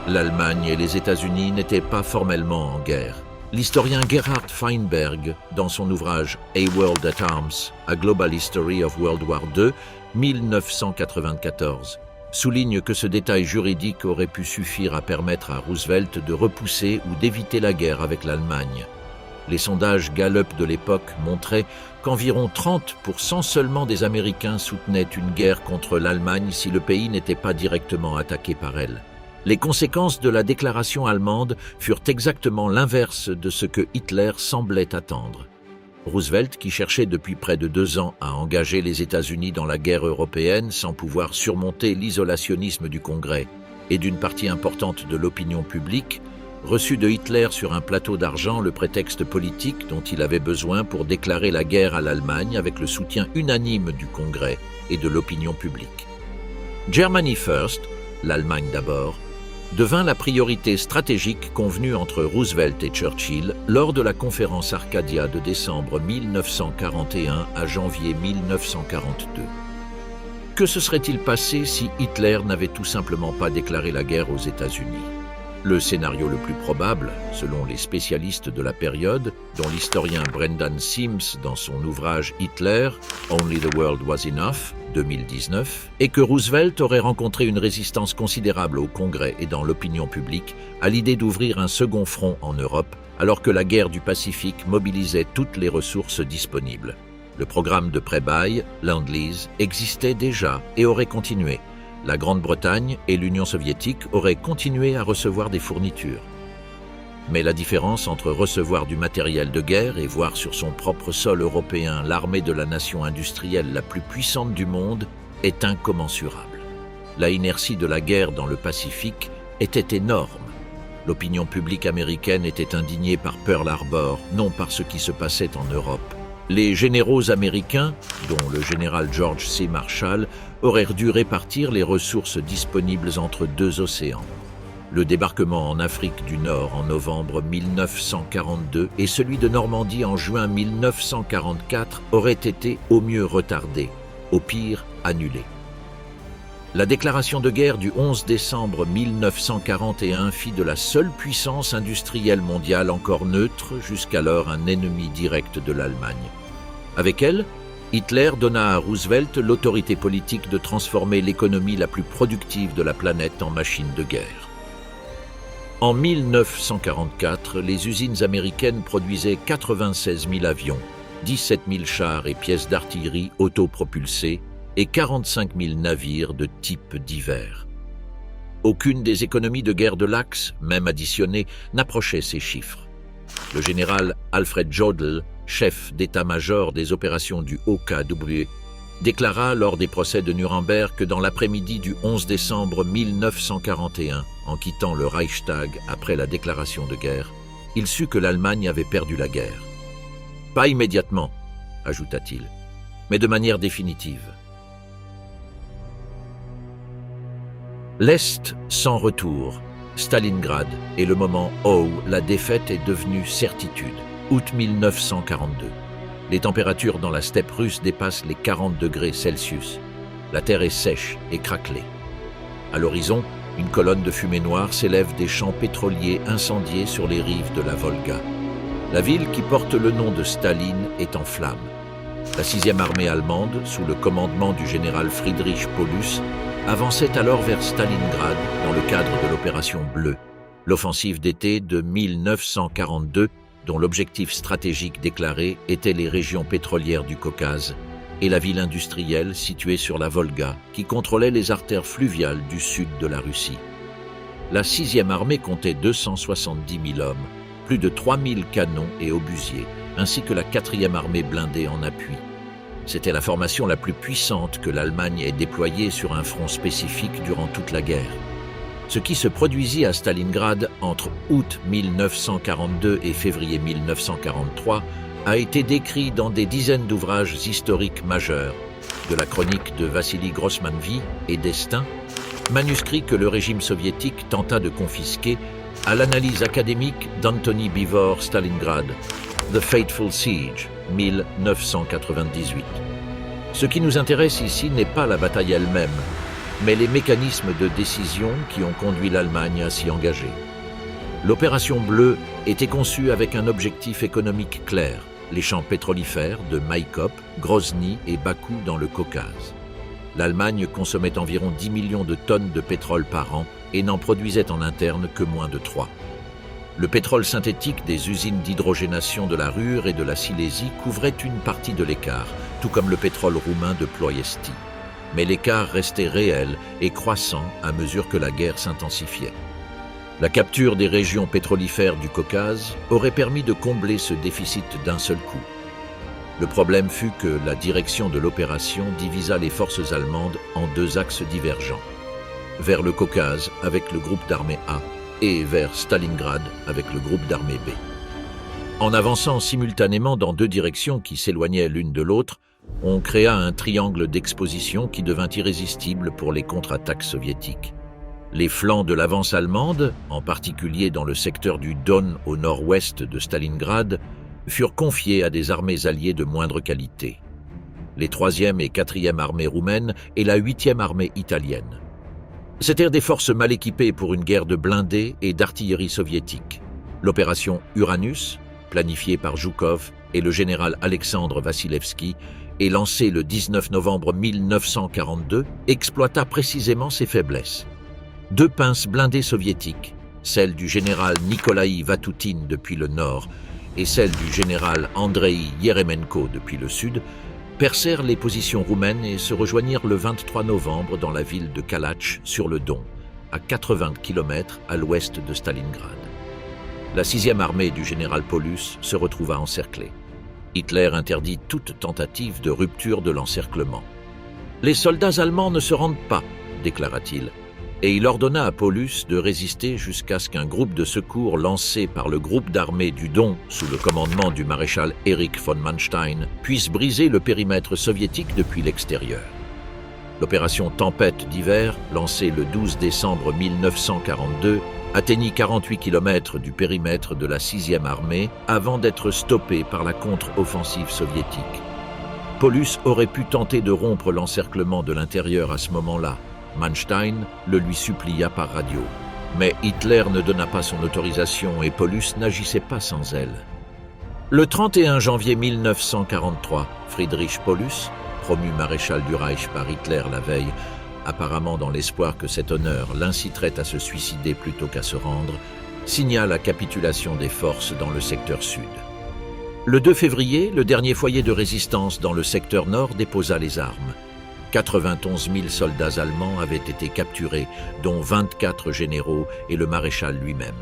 L'Allemagne et les États-Unis n'étaient pas formellement en guerre. L'historien Gerhard Feinberg, dans son ouvrage A World at Arms, A Global History of World War II, 1994, souligne que ce détail juridique aurait pu suffire à permettre à Roosevelt de repousser ou d'éviter la guerre avec l'Allemagne. Les sondages Gallup de l'époque montraient qu'environ 30% seulement des Américains soutenaient une guerre contre l'Allemagne si le pays n'était pas directement attaqué par elle. Les conséquences de la déclaration allemande furent exactement l'inverse de ce que Hitler semblait attendre. Roosevelt, qui cherchait depuis près de 2 ans à engager les États-Unis dans la guerre européenne sans pouvoir surmonter l'isolationnisme du Congrès et d'une partie importante de l'opinion publique, reçut de Hitler sur un plateau d'argent le prétexte politique dont il avait besoin pour déclarer la guerre à l'Allemagne avec le soutien unanime du Congrès et de l'opinion publique. Germany First, l'Allemagne d'abord, devint la priorité stratégique convenue entre Roosevelt et Churchill lors de la conférence Arcadia de décembre 1941 à janvier 1942. Que se serait-il passé si Hitler n'avait tout simplement pas déclaré la guerre aux États-Unis ? Le scénario le plus probable, selon les spécialistes de la période, dont l'historien Brendan Sims dans son ouvrage Hitler, Only the World Was Enough, 2019, est que Roosevelt aurait rencontré une résistance considérable au Congrès et dans l'opinion publique à l'idée d'ouvrir un second front en Europe, alors que la guerre du Pacifique mobilisait toutes les ressources disponibles. Le programme de prêt-bail, Lend-Lease, existait déjà et aurait continué. La Grande-Bretagne et l'Union soviétique auraient continué à recevoir des fournitures. Mais la différence entre recevoir du matériel de guerre et voir sur son propre sol européen l'armée de la nation industrielle la plus puissante du monde est incommensurable. La inertie de la guerre dans le Pacifique était énorme. L'opinion publique américaine était indignée par Pearl Harbor, non par ce qui se passait en Europe. Les généraux américains, dont le général George C. Marshall, auraient dû répartir les ressources disponibles entre deux océans. Le débarquement en Afrique du Nord en novembre 1942 et celui de Normandie en juin 1944 auraient été au mieux retardés, au pire annulés. La déclaration de guerre du 11 décembre 1941 fit de la seule puissance industrielle mondiale encore neutre, jusqu'alors un ennemi direct de l'Allemagne. Avec elle, Hitler donna à Roosevelt l'autorité politique de transformer l'économie la plus productive de la planète en machine de guerre. En 1944, les usines américaines produisaient 96 000 avions, 17 000 chars et pièces d'artillerie autopropulsés, et 45 000 navires de type divers. Aucune des économies de guerre de l'Axe, même additionnées, n'approchait ces chiffres. Le général Alfred Jodl, chef d'état-major des opérations du OKW, déclara lors des procès de Nuremberg que dans l'après-midi du 11 décembre 1941, en quittant le Reichstag après la déclaration de guerre, il sut que l'Allemagne avait perdu la guerre. Pas immédiatement, ajouta-t-il, mais de manière définitive. L'Est sans retour, Stalingrad, et le moment où la défaite est devenue certitude, août 1942. Les températures dans la steppe russe dépassent les 40 degrés Celsius. La terre est sèche et craquelée. À l'horizon, une colonne de fumée noire s'élève des champs pétroliers incendiés sur les rives de la Volga. La ville qui porte le nom de Staline est en flammes. La 6e armée allemande, sous le commandement du général Friedrich Paulus, avançait alors vers Stalingrad dans le cadre de l'opération Bleue, l'offensive d'été de 1942, dont l'objectif stratégique déclaré était les régions pétrolières du Caucase et la ville industrielle située sur la Volga, qui contrôlait les artères fluviales du sud de la Russie. La 6e armée comptait 270 000 hommes, plus de 3 000 canons et obusiers, ainsi que la 4e armée blindée en appui. C'était la formation la plus puissante que l'Allemagne ait déployée sur un front spécifique durant toute la guerre. Ce qui se produisit à Stalingrad entre août 1942 et février 1943 a été décrit dans des dizaines d'ouvrages historiques majeurs, de la chronique de Vassili Grossman-Vie et Destin, manuscrit que le régime soviétique tenta de confisquer, à l'analyse académique d'Anthony Beevor Stalingrad, The Fateful Siege, 1998. Ce qui nous intéresse ici n'est pas la bataille elle-même, mais les mécanismes de décision qui ont conduit l'Allemagne à s'y engager. L'opération Bleue était conçue avec un objectif économique clair, les champs pétrolifères de Maïkop, Grozny et Bakou dans le Caucase. L'Allemagne consommait environ 10 millions de tonnes de pétrole par an et n'en produisait en interne que moins de 3. Le pétrole synthétique des usines d'hydrogénation de la Ruhr et de la Silésie couvrait une partie de l'écart, tout comme le pétrole roumain de Ploiesti. Mais l'écart restait réel et croissant à mesure que la guerre s'intensifiait. La capture des régions pétrolifères du Caucase aurait permis de combler ce déficit d'un seul coup. Le problème fut que la direction de l'opération divisa les forces allemandes en deux axes divergents. Vers le Caucase avec le groupe d'armée A et vers Stalingrad avec le groupe d'armée B. En avançant simultanément dans deux directions qui s'éloignaient l'une de l'autre, on créa un triangle d'exposition qui devint irrésistible pour les contre-attaques soviétiques. Les flancs de l'avance allemande, en particulier dans le secteur du Don au nord-ouest de Stalingrad, furent confiés à des armées alliées de moindre qualité. Les 3e et 4e armées roumaines et la 8e armée italienne. C'étaient des forces mal équipées pour une guerre de blindés et d'artillerie soviétique. L'opération Uranus, planifiée par Zhukov et le général Alexandre Vassilevski, et lancée le 19 novembre 1942, exploita précisément ces faiblesses. 2 pinces blindées soviétiques, celle du général Nikolaï Vatoutine depuis le nord, et celle du général Andrei Yeremenko depuis le sud, percèrent les positions roumaines et se rejoignirent le 23 novembre dans la ville de Kalach sur le Don, à 80 km à l'ouest de Stalingrad. La 6e armée du général Paulus se retrouva encerclée. Hitler interdit toute tentative de rupture de l'encerclement. « Les soldats allemands ne se rendent pas », déclara-t-il, et il ordonna à Paulus de résister jusqu'à ce qu'un groupe de secours lancé par le groupe d'armées du Don, sous le commandement du maréchal Erich von Manstein, puisse briser le périmètre soviétique depuis l'extérieur. L'opération Tempête d'hiver, lancée le 12 décembre 1942, atteignit 48 km du périmètre de la 6e armée avant d'être stoppée par la contre-offensive soviétique. Paulus aurait pu tenter de rompre l'encerclement de l'intérieur à ce moment-là. Manstein le lui supplia par radio. Mais Hitler ne donna pas son autorisation et Paulus n'agissait pas sans elle. Le 31 janvier 1943, Friedrich Paulus, promu maréchal du Reich par Hitler la veille, apparemment dans l'espoir que cet honneur l'inciterait à se suicider plutôt qu'à se rendre, signa la capitulation des forces dans le secteur sud. Le 2 février, le dernier foyer de résistance dans le secteur nord déposa les armes. 91 000 soldats allemands avaient été capturés, dont 24 généraux et le maréchal lui-même.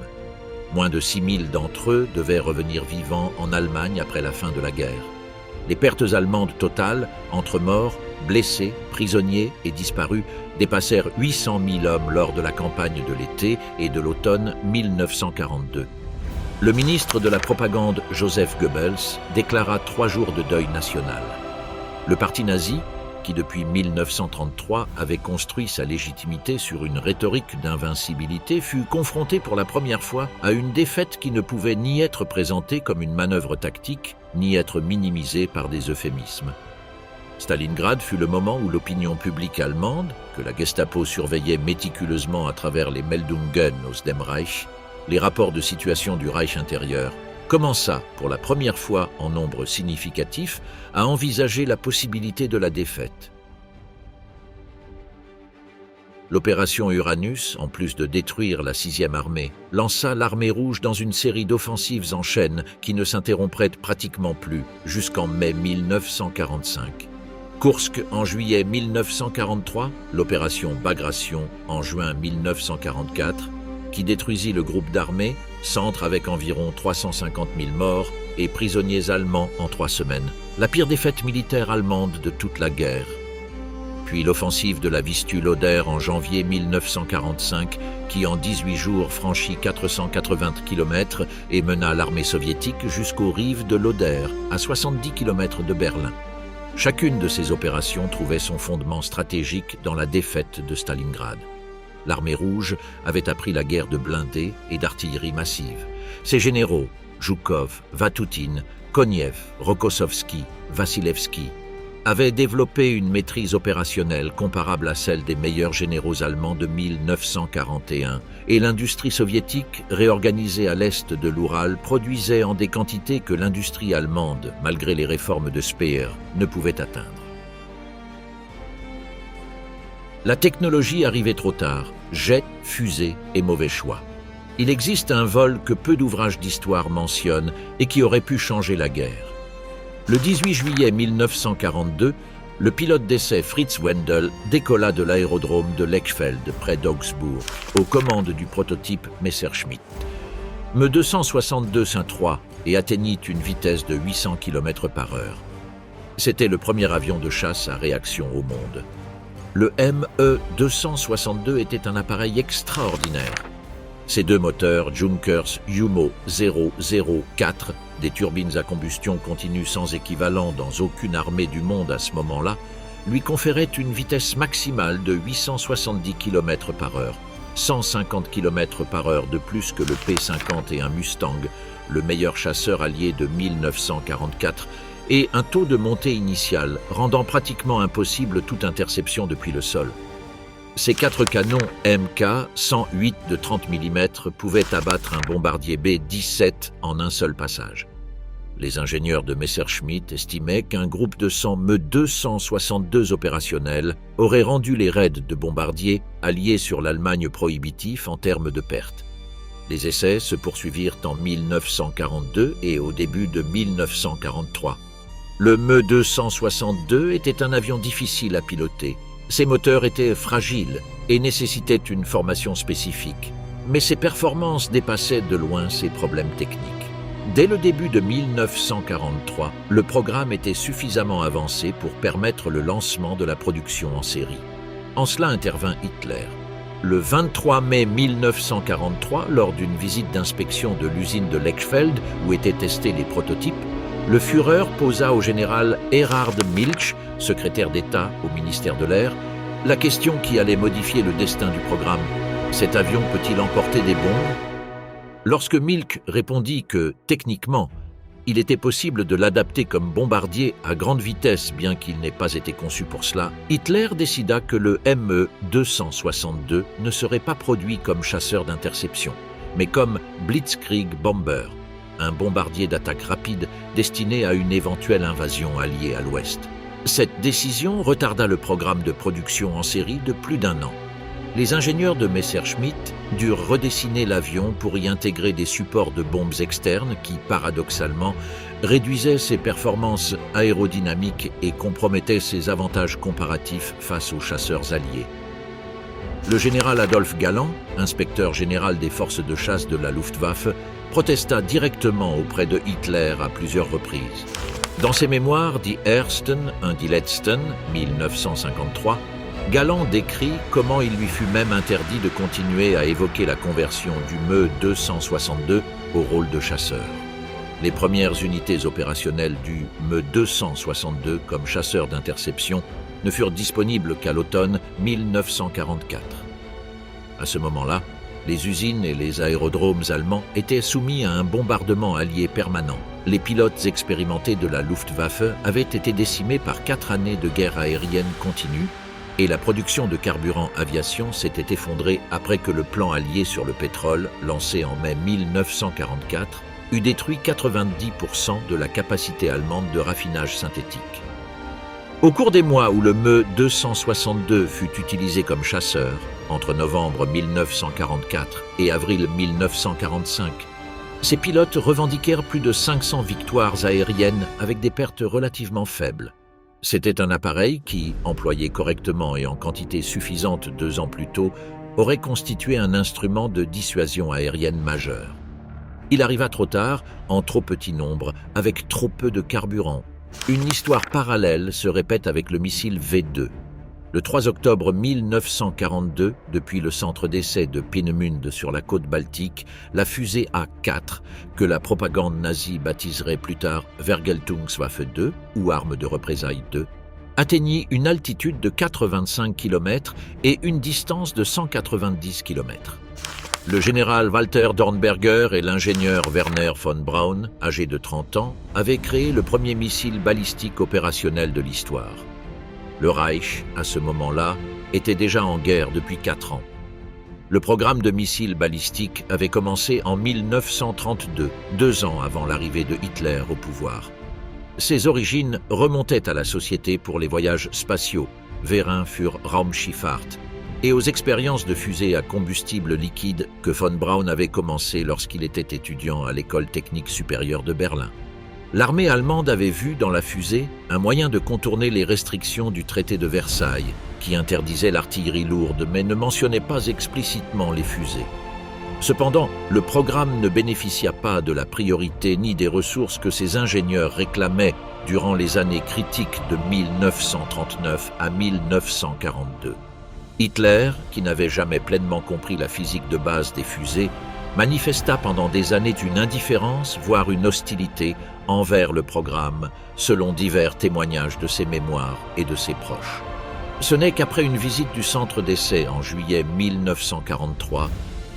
Moins de 6 000 d'entre eux devaient revenir vivants en Allemagne après la fin de la guerre. Les pertes allemandes totales, entre morts, blessés, prisonniers et disparus, dépassèrent 800 000 hommes lors de la campagne de l'été et de l'automne 1942. Le ministre de la propagande Joseph Goebbels déclara 3 jours de deuil national. Le parti nazi, qui depuis 1933 avait construit sa légitimité sur une rhétorique d'invincibilité, fut confronté pour la première fois à une défaite qui ne pouvait ni être présentée comme une manœuvre tactique, ni être minimisée par des euphémismes. Stalingrad fut le moment où l'opinion publique allemande, que la Gestapo surveillait méticuleusement à travers les Meldungen aus dem Reich, les rapports de situation du Reich intérieur, commença, pour la première fois en nombre significatif, à envisager la possibilité de la défaite. L'opération Uranus, en plus de détruire la 6e armée, lança l'armée rouge dans une série d'offensives en chaîne qui ne s'interrompraient pratiquement plus jusqu'en mai 1945. Koursk en juillet 1943, l'opération Bagration en juin 1944, qui détruisit le groupe d'armées, centre avec environ 350 000 morts et prisonniers allemands en 3 semaines, la pire défaite militaire allemande de toute la guerre. Puis l'offensive de la Vistule-Oder en janvier 1945, qui en 18 jours franchit 480 km et mena l'armée soviétique jusqu'aux rives de l'Oder, à 70 km de Berlin. Chacune de ces opérations trouvait son fondement stratégique dans la défaite de Stalingrad. L'armée rouge avait appris la guerre de blindés et d'artillerie massive. Ses généraux, Zhukov, Vatutin, Koniev, Rokossovski, Vassilevski, avaient développé une maîtrise opérationnelle comparable à celle des meilleurs généraux allemands de 1941, et l'industrie soviétique, réorganisée à l'est de l'Oural, produisait en des quantités que l'industrie allemande, malgré les réformes de Speer, ne pouvait atteindre. La technologie arrivait trop tard, jets, fusées et mauvais choix. Il existe un vol que peu d'ouvrages d'histoire mentionnent et qui aurait pu changer la guerre. Le 18 juillet 1942, le pilote d'essai Fritz Wendel décolla de l'aérodrome de Lechfeld, près d'Augsbourg, aux commandes du prototype Messerschmitt. Me 262-3 et atteignit une vitesse de 800 km/h. C'était le premier avion de chasse à réaction au monde. Le ME-262 était un appareil extraordinaire. Ses 2 moteurs Junkers Jumo 004, des turbines à combustion continue sans équivalent dans aucune armée du monde à ce moment-là, lui conféraient une vitesse maximale de 870 km/h, 150 km/h de plus que le P-51 Mustang, le meilleur chasseur allié de 1944, et un taux de montée initial rendant pratiquement impossible toute interception depuis le sol. Ces 4 canons MK-108 de 30 mm pouvaient abattre un bombardier B-17 en un seul passage. Les ingénieurs de Messerschmitt estimaient qu'un groupe de 100 Me-262 opérationnels aurait rendu les raids de bombardiers alliés sur l'Allemagne prohibitif en termes de pertes. Les essais se poursuivirent en 1942 et au début de 1943. Le Me-262 était un avion difficile à piloter. Ses moteurs étaient fragiles et nécessitaient une formation spécifique, mais ses performances dépassaient de loin ses problèmes techniques. Dès le début de 1943, le programme était suffisamment avancé pour permettre le lancement de la production en série. En cela intervint Hitler. Le 23 mai 1943, lors d'une visite d'inspection de l'usine de Lechfeld où étaient testés les prototypes, le Führer posa au général Erhard Milch, secrétaire d'État au ministère de l'Air, la question qui allait modifier le destin du programme. Cet avion peut-il emporter des bombes ? Lorsque Milch répondit que, techniquement, il était possible de l'adapter comme bombardier à grande vitesse bien qu'il n'ait pas été conçu pour cela, Hitler décida que le Me-262 ne serait pas produit comme chasseur d'interception, mais comme Blitzkrieg Bomber, un bombardier d'attaque rapide destiné à une éventuelle invasion alliée à l'Ouest. Cette décision retarda le programme de production en série de plus d'1 an. Les ingénieurs de Messerschmitt durent redessiner l'avion pour y intégrer des supports de bombes externes qui, paradoxalement, réduisaient ses performances aérodynamiques et compromettaient ses avantages comparatifs face aux chasseurs alliés. Le général Adolf Galland, inspecteur général des forces de chasse de la Luftwaffe, protesta directement auprès de Hitler à plusieurs reprises. Dans ses mémoires Die Ersten und die Letzten, 1953, Galland décrit comment il lui fut même interdit de continuer à évoquer la conversion du Me-262 au rôle de chasseur. Les premières unités opérationnelles du Me-262 comme chasseur d'interception ne furent disponibles qu'à l'automne 1944. À ce moment-là, les usines et les aérodromes allemands étaient soumis à un bombardement allié permanent. Les pilotes expérimentés de la Luftwaffe avaient été décimés par 4 années de guerre aérienne continue et la production de carburant aviation s'était effondrée après que le plan allié sur le pétrole, lancé en mai 1944, eut détruit 90% de la capacité allemande de raffinage synthétique. Au cours des mois où le Me-262 fut utilisé comme chasseur, entre novembre 1944 et avril 1945, ces pilotes revendiquèrent plus de 500 victoires aériennes avec des pertes relativement faibles. C'était un appareil qui, employé correctement et en quantité suffisante 2 ans plus tôt, aurait constitué un instrument de dissuasion aérienne majeure. Il arriva trop tard, en trop petit nombre, avec trop peu de carburant. Une histoire parallèle se répète avec le missile V2. Le 3 octobre 1942, depuis le centre d'essai de Peenemünde sur la côte baltique, la fusée A4, que la propagande nazie baptiserait plus tard Vergeltungswaffe 2 ou arme de représailles 2, atteignit une altitude de 425 km et une distance de 190 km. Le général Walter Dornberger et l'ingénieur Werner von Braun, âgés de 30 ans, avaient créé le premier missile balistique opérationnel de l'histoire. Le Reich, à ce moment-là, était déjà en guerre depuis 4 ans. Le programme de missiles balistiques avait commencé en 1932, 2 ans avant l'arrivée de Hitler au pouvoir. Ses origines remontaient à la Société pour les voyages spatiaux, Verein für Raumschifffahrt, et aux expériences de fusées à combustible liquide que von Braun avait commencé lorsqu'il était étudiant à l'École technique supérieure de Berlin. L'armée allemande avait vu dans la fusée un moyen de contourner les restrictions du traité de Versailles, qui interdisait l'artillerie lourde mais ne mentionnait pas explicitement les fusées. Cependant, le programme ne bénéficia pas de la priorité ni des ressources que ses ingénieurs réclamaient durant les années critiques de 1939 à 1942. Hitler, qui n'avait jamais pleinement compris la physique de base des fusées, manifesta pendant des années une indifférence, voire une hostilité, envers le programme, selon divers témoignages de ses mémoires et de ses proches. Ce n'est qu'après une visite du centre d'essai en juillet 1943,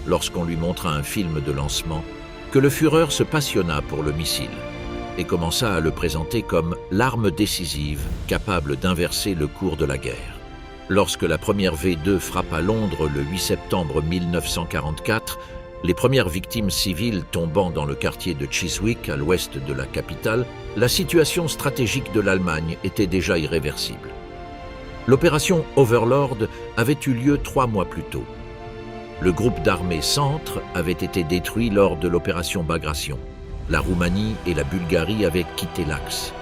lorsqu'on lui montra un film de lancement, que le Führer se passionna pour le missile et commença à le présenter comme l'arme décisive capable d'inverser le cours de la guerre. Lorsque la première V2 frappa Londres le 8 septembre 1944, les premières victimes civiles tombant dans le quartier de Chiswick, à l'ouest de la capitale, la situation stratégique de l'Allemagne était déjà irréversible. L'opération Overlord avait eu lieu 3 mois plus tôt. Le groupe d'armées Centre avait été détruit lors de l'opération Bagration. La Roumanie et la Bulgarie avaient quitté l'Axe.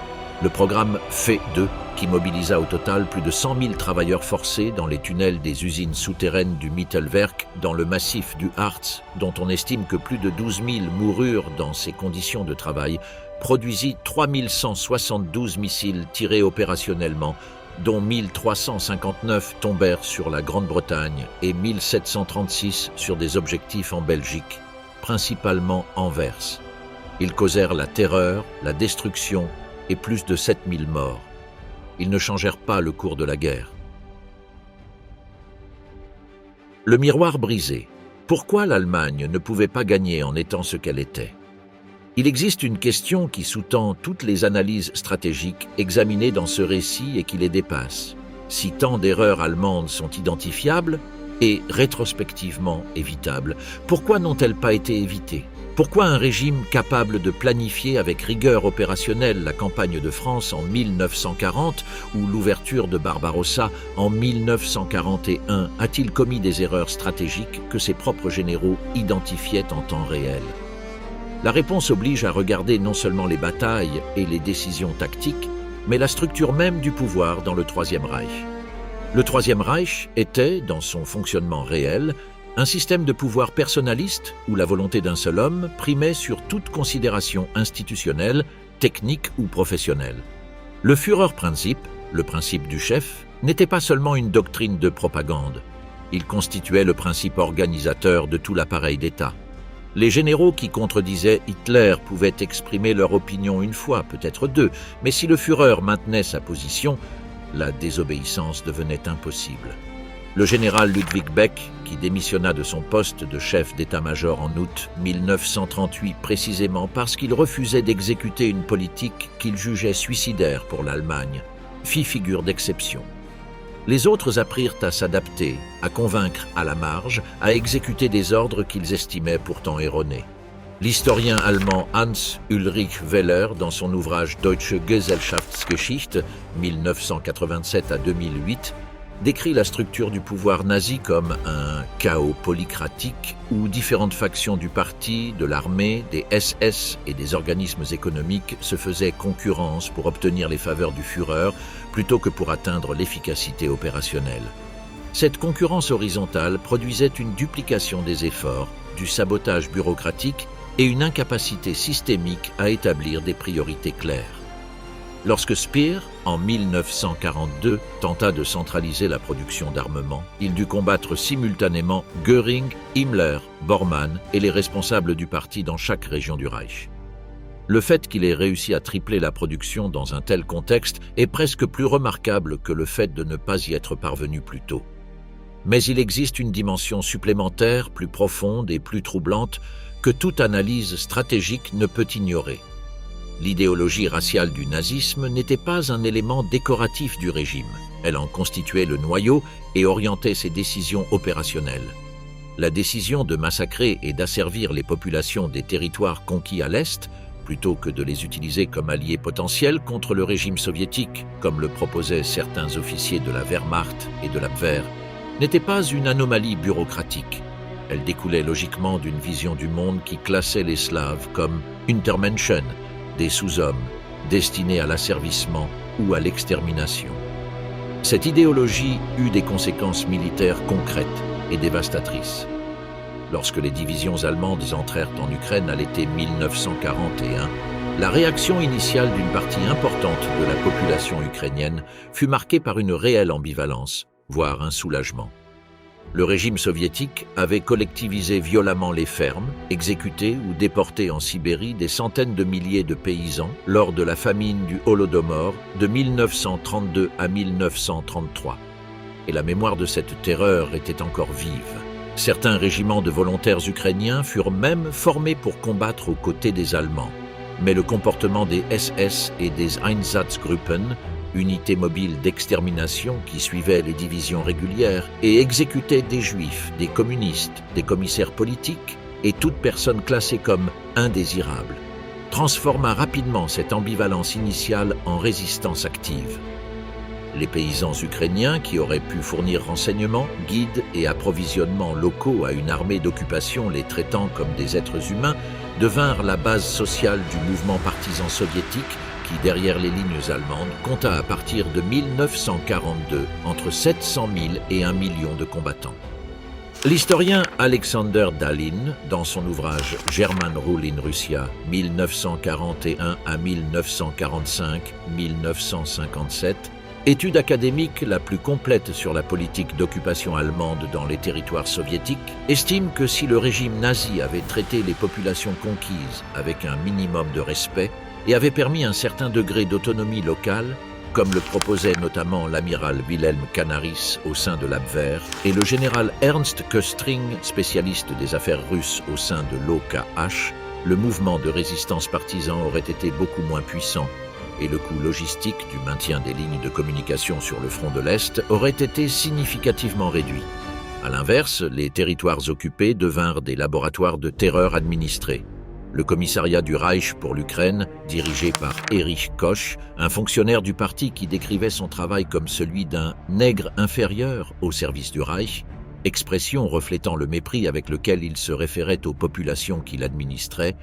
Le programme FE2, qui mobilisa au total plus de 100 000 travailleurs forcés dans les tunnels des usines souterraines du Mittelwerk dans le massif du Harz, dont on estime que plus de 12 000 moururent dans ces conditions de travail, produisit 3 172 missiles tirés opérationnellement, dont 1 359 tombèrent sur la Grande-Bretagne et 1 736 sur des objectifs en Belgique, principalement Anvers. Ils causèrent la terreur, la destruction et plus de 7 000 morts. Ils ne changèrent pas le cours de la guerre. Le miroir brisé. Pourquoi l'Allemagne ne pouvait pas gagner en étant ce qu'elle était? Il existe une question qui sous-tend toutes les analyses stratégiques examinées dans ce récit et qui les dépasse. Si tant d'erreurs allemandes sont identifiables et rétrospectivement évitables, pourquoi n'ont-elles pas été évitées? Pourquoi un régime capable de planifier avec rigueur opérationnelle la campagne de France en 1940 ou l'ouverture de Barbarossa en 1941 a-t-il commis des erreurs stratégiques que ses propres généraux identifiaient en temps réel? La réponse oblige à regarder non seulement les batailles et les décisions tactiques, mais la structure même du pouvoir dans le Troisième Reich. Le Troisième Reich était, dans son fonctionnement réel, un système de pouvoir personnaliste où la volonté d'un seul homme primait sur toute considération institutionnelle, technique ou professionnelle. Le Führerprinzip, le principe du chef, n'était pas seulement une doctrine de propagande. Il constituait le principe organisateur de tout l'appareil d'État. Les généraux qui contredisaient Hitler pouvaient exprimer leur opinion une fois, peut-être deux, mais si le Führer maintenait sa position, la désobéissance devenait impossible. Le général Ludwig Beck, qui démissionna de son poste de chef d'état-major en août 1938 précisément parce qu'il refusait d'exécuter une politique qu'il jugeait suicidaire pour l'Allemagne, fit figure d'exception. Les autres apprirent à s'adapter, à convaincre à la marge, à exécuter des ordres qu'ils estimaient pourtant erronés. L'historien allemand Hans Ulrich Wehler, dans son ouvrage Deutsche Gesellschaftsgeschichte 1987 à 2008, décrit la structure du pouvoir nazi comme un chaos polycratique où différentes factions du parti, de l'armée, des SS et des organismes économiques se faisaient concurrence pour obtenir les faveurs du Führer plutôt que pour atteindre l'efficacité opérationnelle. Cette concurrence horizontale produisait une duplication des efforts, du sabotage bureaucratique et une incapacité systémique à établir des priorités claires. Lorsque Speer, en 1942, tenta de centraliser la production d'armement, il dut combattre simultanément Göring, Himmler, Bormann et les responsables du parti dans chaque région du Reich. Le fait qu'il ait réussi à tripler la production dans un tel contexte est presque plus remarquable que le fait de ne pas y être parvenu plus tôt. Mais il existe une dimension supplémentaire, plus profonde et plus troublante, que toute analyse stratégique ne peut ignorer. L'idéologie raciale du nazisme n'était pas un élément décoratif du régime. Elle en constituait le noyau et orientait ses décisions opérationnelles. La décision de massacrer et d'asservir les populations des territoires conquis à l'Est, plutôt que de les utiliser comme alliés potentiels contre le régime soviétique, comme le proposaient certains officiers de la Wehrmacht et de l'Abwehr, n'était pas une anomalie bureaucratique. Elle découlait logiquement d'une vision du monde qui classait les Slaves comme Untermenschen, des sous-hommes destinés à l'asservissement ou à l'extermination. Cette idéologie eut des conséquences militaires concrètes et dévastatrices. Lorsque les divisions allemandes entrèrent en Ukraine à l'été 1941, la réaction initiale d'une partie importante de la population ukrainienne fut marquée par une réelle ambivalence, voire un soulagement. Le régime soviétique avait collectivisé violemment les fermes, exécuté ou déporté en Sibérie des centaines de milliers de paysans lors de la famine du Holodomor de 1932 à 1933. Et la mémoire de cette terreur était encore vive. Certains régiments de volontaires ukrainiens furent même formés pour combattre aux côtés des Allemands. Mais le comportement des SS et des Einsatzgruppen, unités mobiles d'extermination qui suivaient les divisions régulières et exécutaient des juifs, des communistes, des commissaires politiques et toute personne classée comme indésirable, transforma rapidement cette ambivalence initiale en résistance active. Les paysans ukrainiens, qui auraient pu fournir renseignements, guides et approvisionnements locaux à une armée d'occupation les traitant comme des êtres humains, devinrent la base sociale du mouvement partisan soviétique qui, derrière les lignes allemandes, compta à partir de 1942 entre 700 000 et 1 million de combattants. L'historien Alexander Dalin, dans son ouvrage « German Rule in Russia, 1941 à 1945-1957 », étude académique la plus complète sur la politique d'occupation allemande dans les territoires soviétiques, estime que si le régime nazi avait traité les populations conquises avec un minimum de respect et avait permis un certain degré d'autonomie locale, comme le proposait notamment l'amiral Wilhelm Canaris au sein de l'Abwehr et le général Ernst Köstring, spécialiste des affaires russes au sein de l'OKH, le mouvement de résistance partisan aurait été beaucoup moins puissant et le coût logistique du maintien des lignes de communication sur le front de l'Est aurait été significativement réduit. À l'inverse, les territoires occupés devinrent des laboratoires de terreur administrés. Le commissariat du Reich pour l'Ukraine, dirigé par Erich Koch, un fonctionnaire du parti qui décrivait son travail comme celui d'un « nègre inférieur au service du Reich », expression reflétant le mépris avec lequel il se référait aux populations qu'il administrait,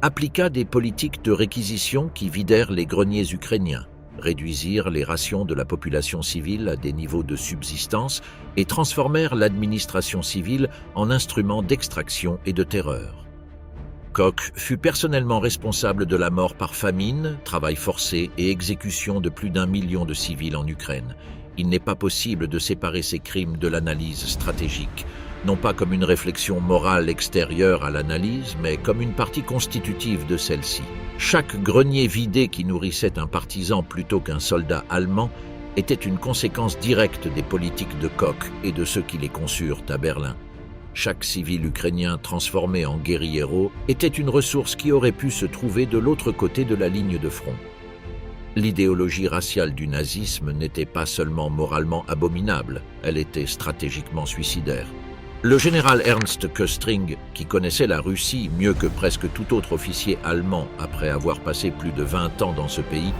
appliqua des politiques de réquisition qui vidèrent les greniers ukrainiens, réduisirent les rations de la population civile à des niveaux de subsistance et transformèrent l'administration civile en instrument d'extraction et de terreur. Koch fut personnellement responsable de la mort par famine, travail forcé et exécution de plus d'1 million de civils en Ukraine. Il n'est pas possible de séparer ces crimes de l'analyse stratégique, non pas comme une réflexion morale extérieure à l'analyse, mais comme une partie constitutive de celle-ci. Chaque grenier vidé qui nourrissait un partisan plutôt qu'un soldat allemand était une conséquence directe des politiques de Koch et de ceux qui les conçurent à Berlin. Chaque civil ukrainien transformé en guerriero était une ressource qui aurait pu se trouver de l'autre côté de la ligne de front. L'idéologie raciale du nazisme n'était pas seulement moralement abominable, elle était stratégiquement suicidaire. Le général Ernst Köstring, qui connaissait la Russie mieux que presque tout autre officier allemand après avoir passé plus de 20 ans dans ce pays,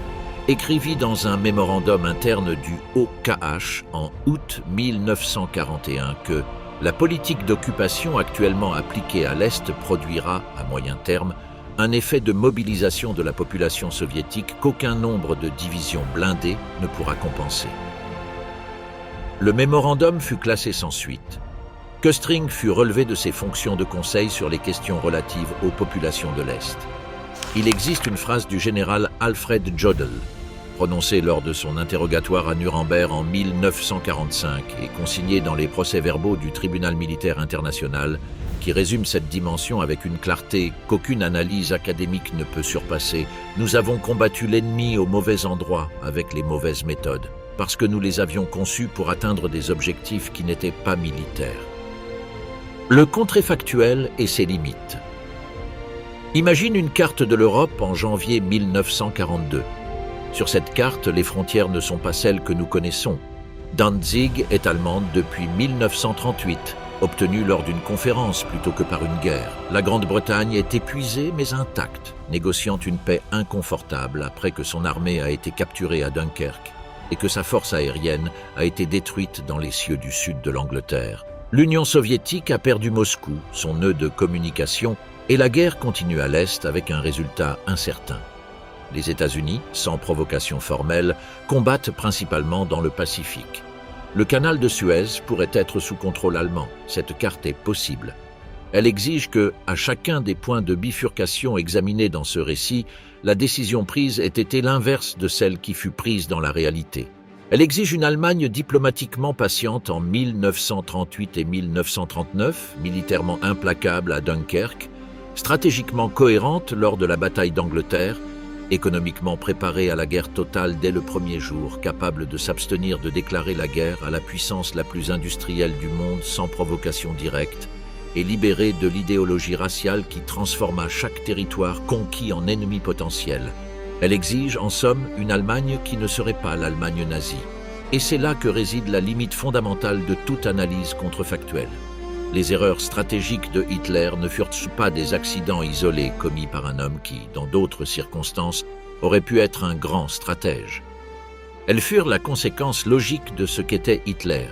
écrivit dans un mémorandum interne du OKH en août 1941 que la politique d'occupation actuellement appliquée à l'Est produira, à moyen terme, un effet de mobilisation de la population soviétique qu'aucun nombre de divisions blindées ne pourra compenser. Le mémorandum fut classé sans suite. Köstring fut relevé de ses fonctions de conseil sur les questions relatives aux populations de l'Est. Il existe une phrase du général Alfred Jodl, prononcée lors de son interrogatoire à Nuremberg en 1945 et consignée dans les procès-verbaux du tribunal militaire international, qui résume cette dimension avec une clarté qu'aucune analyse académique ne peut surpasser. Nous avons combattu l'ennemi au mauvais endroit avec les mauvaises méthodes, parce que nous les avions conçus pour atteindre des objectifs qui n'étaient pas militaires. Le contrefactuel et ses limites. Imagine une carte de l'Europe en janvier 1942. Sur cette carte, les frontières ne sont pas celles que nous connaissons. Danzig est allemande depuis 1938, obtenue lors d'une conférence plutôt que par une guerre. La Grande-Bretagne est épuisée mais intacte, négociant une paix inconfortable après que son armée a été capturée à Dunkerque et que sa force aérienne a été détruite dans les cieux du sud de l'Angleterre. L'Union soviétique a perdu Moscou, son nœud de communication, et la guerre continue à l'Est avec un résultat incertain. Les États-Unis, sans provocation formelle, combattent principalement dans le Pacifique. Le canal de Suez pourrait être sous contrôle allemand. Cette carte est possible. Elle exige que, à chacun des points de bifurcation examinés dans ce récit, la décision prise ait été l'inverse de celle qui fut prise dans la réalité. Elle exige une Allemagne diplomatiquement patiente en 1938 et 1939, militairement implacable à Dunkerque, stratégiquement cohérente lors de la bataille d'Angleterre, économiquement préparée à la guerre totale dès le premier jour, capable de s'abstenir de déclarer la guerre à la puissance la plus industrielle du monde sans provocation directe, et libérée de l'idéologie raciale qui transforma chaque territoire conquis en ennemi potentiel. Elle exige, en somme, une Allemagne qui ne serait pas l'Allemagne nazie. Et c'est là que réside la limite fondamentale de toute analyse contrefactuelle. Les erreurs stratégiques de Hitler ne furent pas des accidents isolés commis par un homme qui, dans d'autres circonstances, aurait pu être un grand stratège. Elles furent la conséquence logique de ce qu'était Hitler.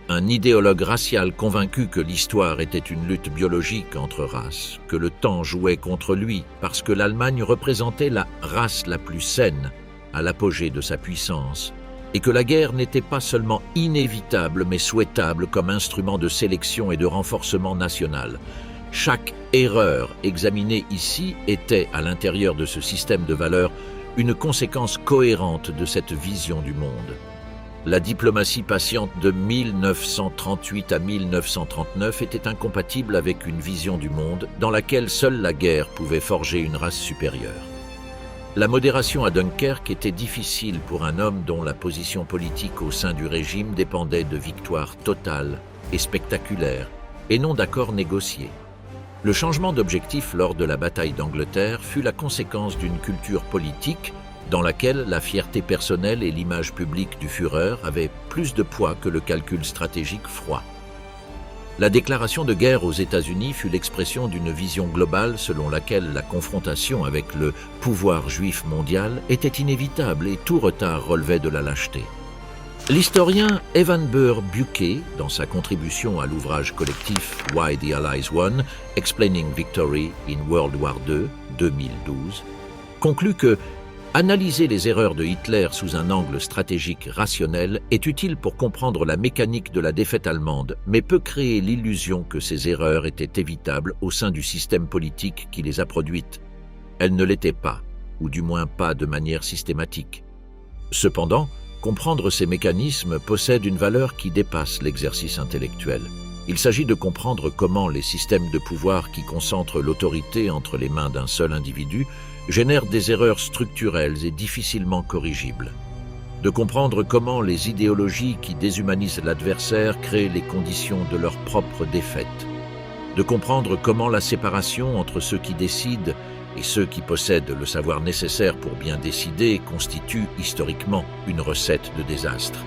Un idéologue racial convaincu que l'histoire était une lutte biologique entre races, que le temps jouait contre lui parce que l'Allemagne représentait la race la plus saine, à l'apogée de sa puissance, et que la guerre n'était pas seulement inévitable mais souhaitable comme instrument de sélection et de renforcement national. Chaque erreur examinée ici était, à l'intérieur de ce système de valeurs, une conséquence cohérente de cette vision du monde. La diplomatie patiente de 1938 à 1939 était incompatible avec une vision du monde dans laquelle seule la guerre pouvait forger une race supérieure. La modération à Dunkerque était difficile pour un homme dont la position politique au sein du régime dépendait de victoires totales et spectaculaires, et non d'accords négociés. Le changement d'objectif lors de la bataille d'Angleterre fut la conséquence d'une culture politique dans laquelle la fierté personnelle et l'image publique du Führer avaient plus de poids que le calcul stratégique froid. La déclaration de guerre aux États-Unis fut l'expression d'une vision globale selon laquelle la confrontation avec le pouvoir juif mondial était inévitable et tout retard relevait de la lâcheté. L'historien Evan Burr Buquet, dans sa contribution à l'ouvrage collectif Why the Allies Won, Explaining Victory in World War II, 2012, conclut que analyser les erreurs de Hitler sous un angle stratégique rationnel est utile pour comprendre la mécanique de la défaite allemande, mais peut créer l'illusion que ces erreurs étaient évitables au sein du système politique qui les a produites. Elles ne l'étaient pas, ou du moins pas de manière systématique. Cependant, comprendre ces mécanismes possède une valeur qui dépasse l'exercice intellectuel. Il s'agit de comprendre comment les systèmes de pouvoir qui concentrent l'autorité entre les mains d'un seul individu génèrent des erreurs structurelles et difficilement corrigibles. De comprendre comment les idéologies qui déshumanisent l'adversaire créent les conditions de leur propre défaite. De comprendre comment la séparation entre ceux qui décident et ceux qui possèdent le savoir nécessaire pour bien décider constitue historiquement une recette de désastre.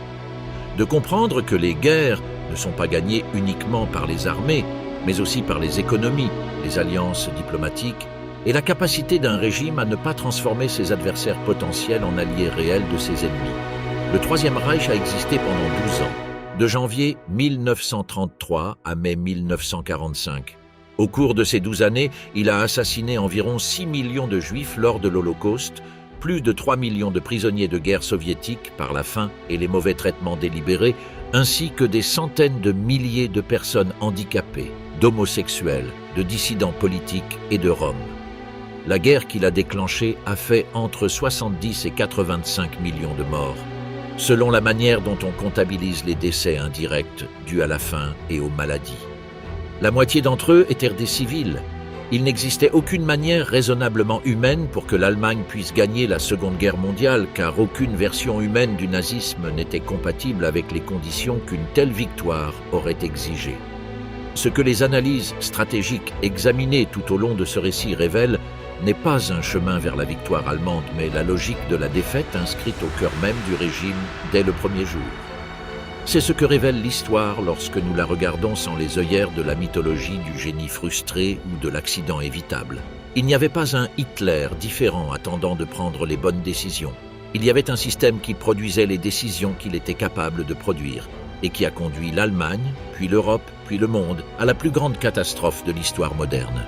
De comprendre que les guerres ne sont pas gagnées uniquement par les armées, mais aussi par les économies, les alliances diplomatiques et la capacité d'un régime à ne pas transformer ses adversaires potentiels en alliés réels de ses ennemis. Le Troisième Reich a existé pendant 12 ans, de janvier 1933 à mai 1945. Au cours de ces 12 années, il a assassiné environ 6 millions de Juifs lors de l'Holocauste, plus de 3 millions de prisonniers de guerre soviétiques par la faim et les mauvais traitements délibérés, ainsi que des centaines de milliers de personnes handicapées, d'homosexuels, de dissidents politiques et de Roms. La guerre qu'il a déclenchée a fait entre 70 et 85 millions de morts, selon la manière dont on comptabilise les décès indirects dus à la faim et aux maladies. La moitié d'entre eux étaient des civils. Il n'existait aucune manière raisonnablement humaine pour que l'Allemagne puisse gagner la Seconde Guerre mondiale, car aucune version humaine du nazisme n'était compatible avec les conditions qu'une telle victoire aurait exigées. Ce que les analyses stratégiques examinées tout au long de ce récit révèlent n'est pas un chemin vers la victoire allemande, mais la logique de la défaite inscrite au cœur même du régime dès le premier jour. C'est ce que révèle l'histoire lorsque nous la regardons sans les œillères de la mythologie du génie frustré ou de l'accident évitable. Il n'y avait pas un Hitler différent attendant de prendre les bonnes décisions. Il y avait un système qui produisait les décisions qu'il était capable de produire et qui a conduit l'Allemagne, puis l'Europe, puis le monde à la plus grande catastrophe de l'histoire moderne.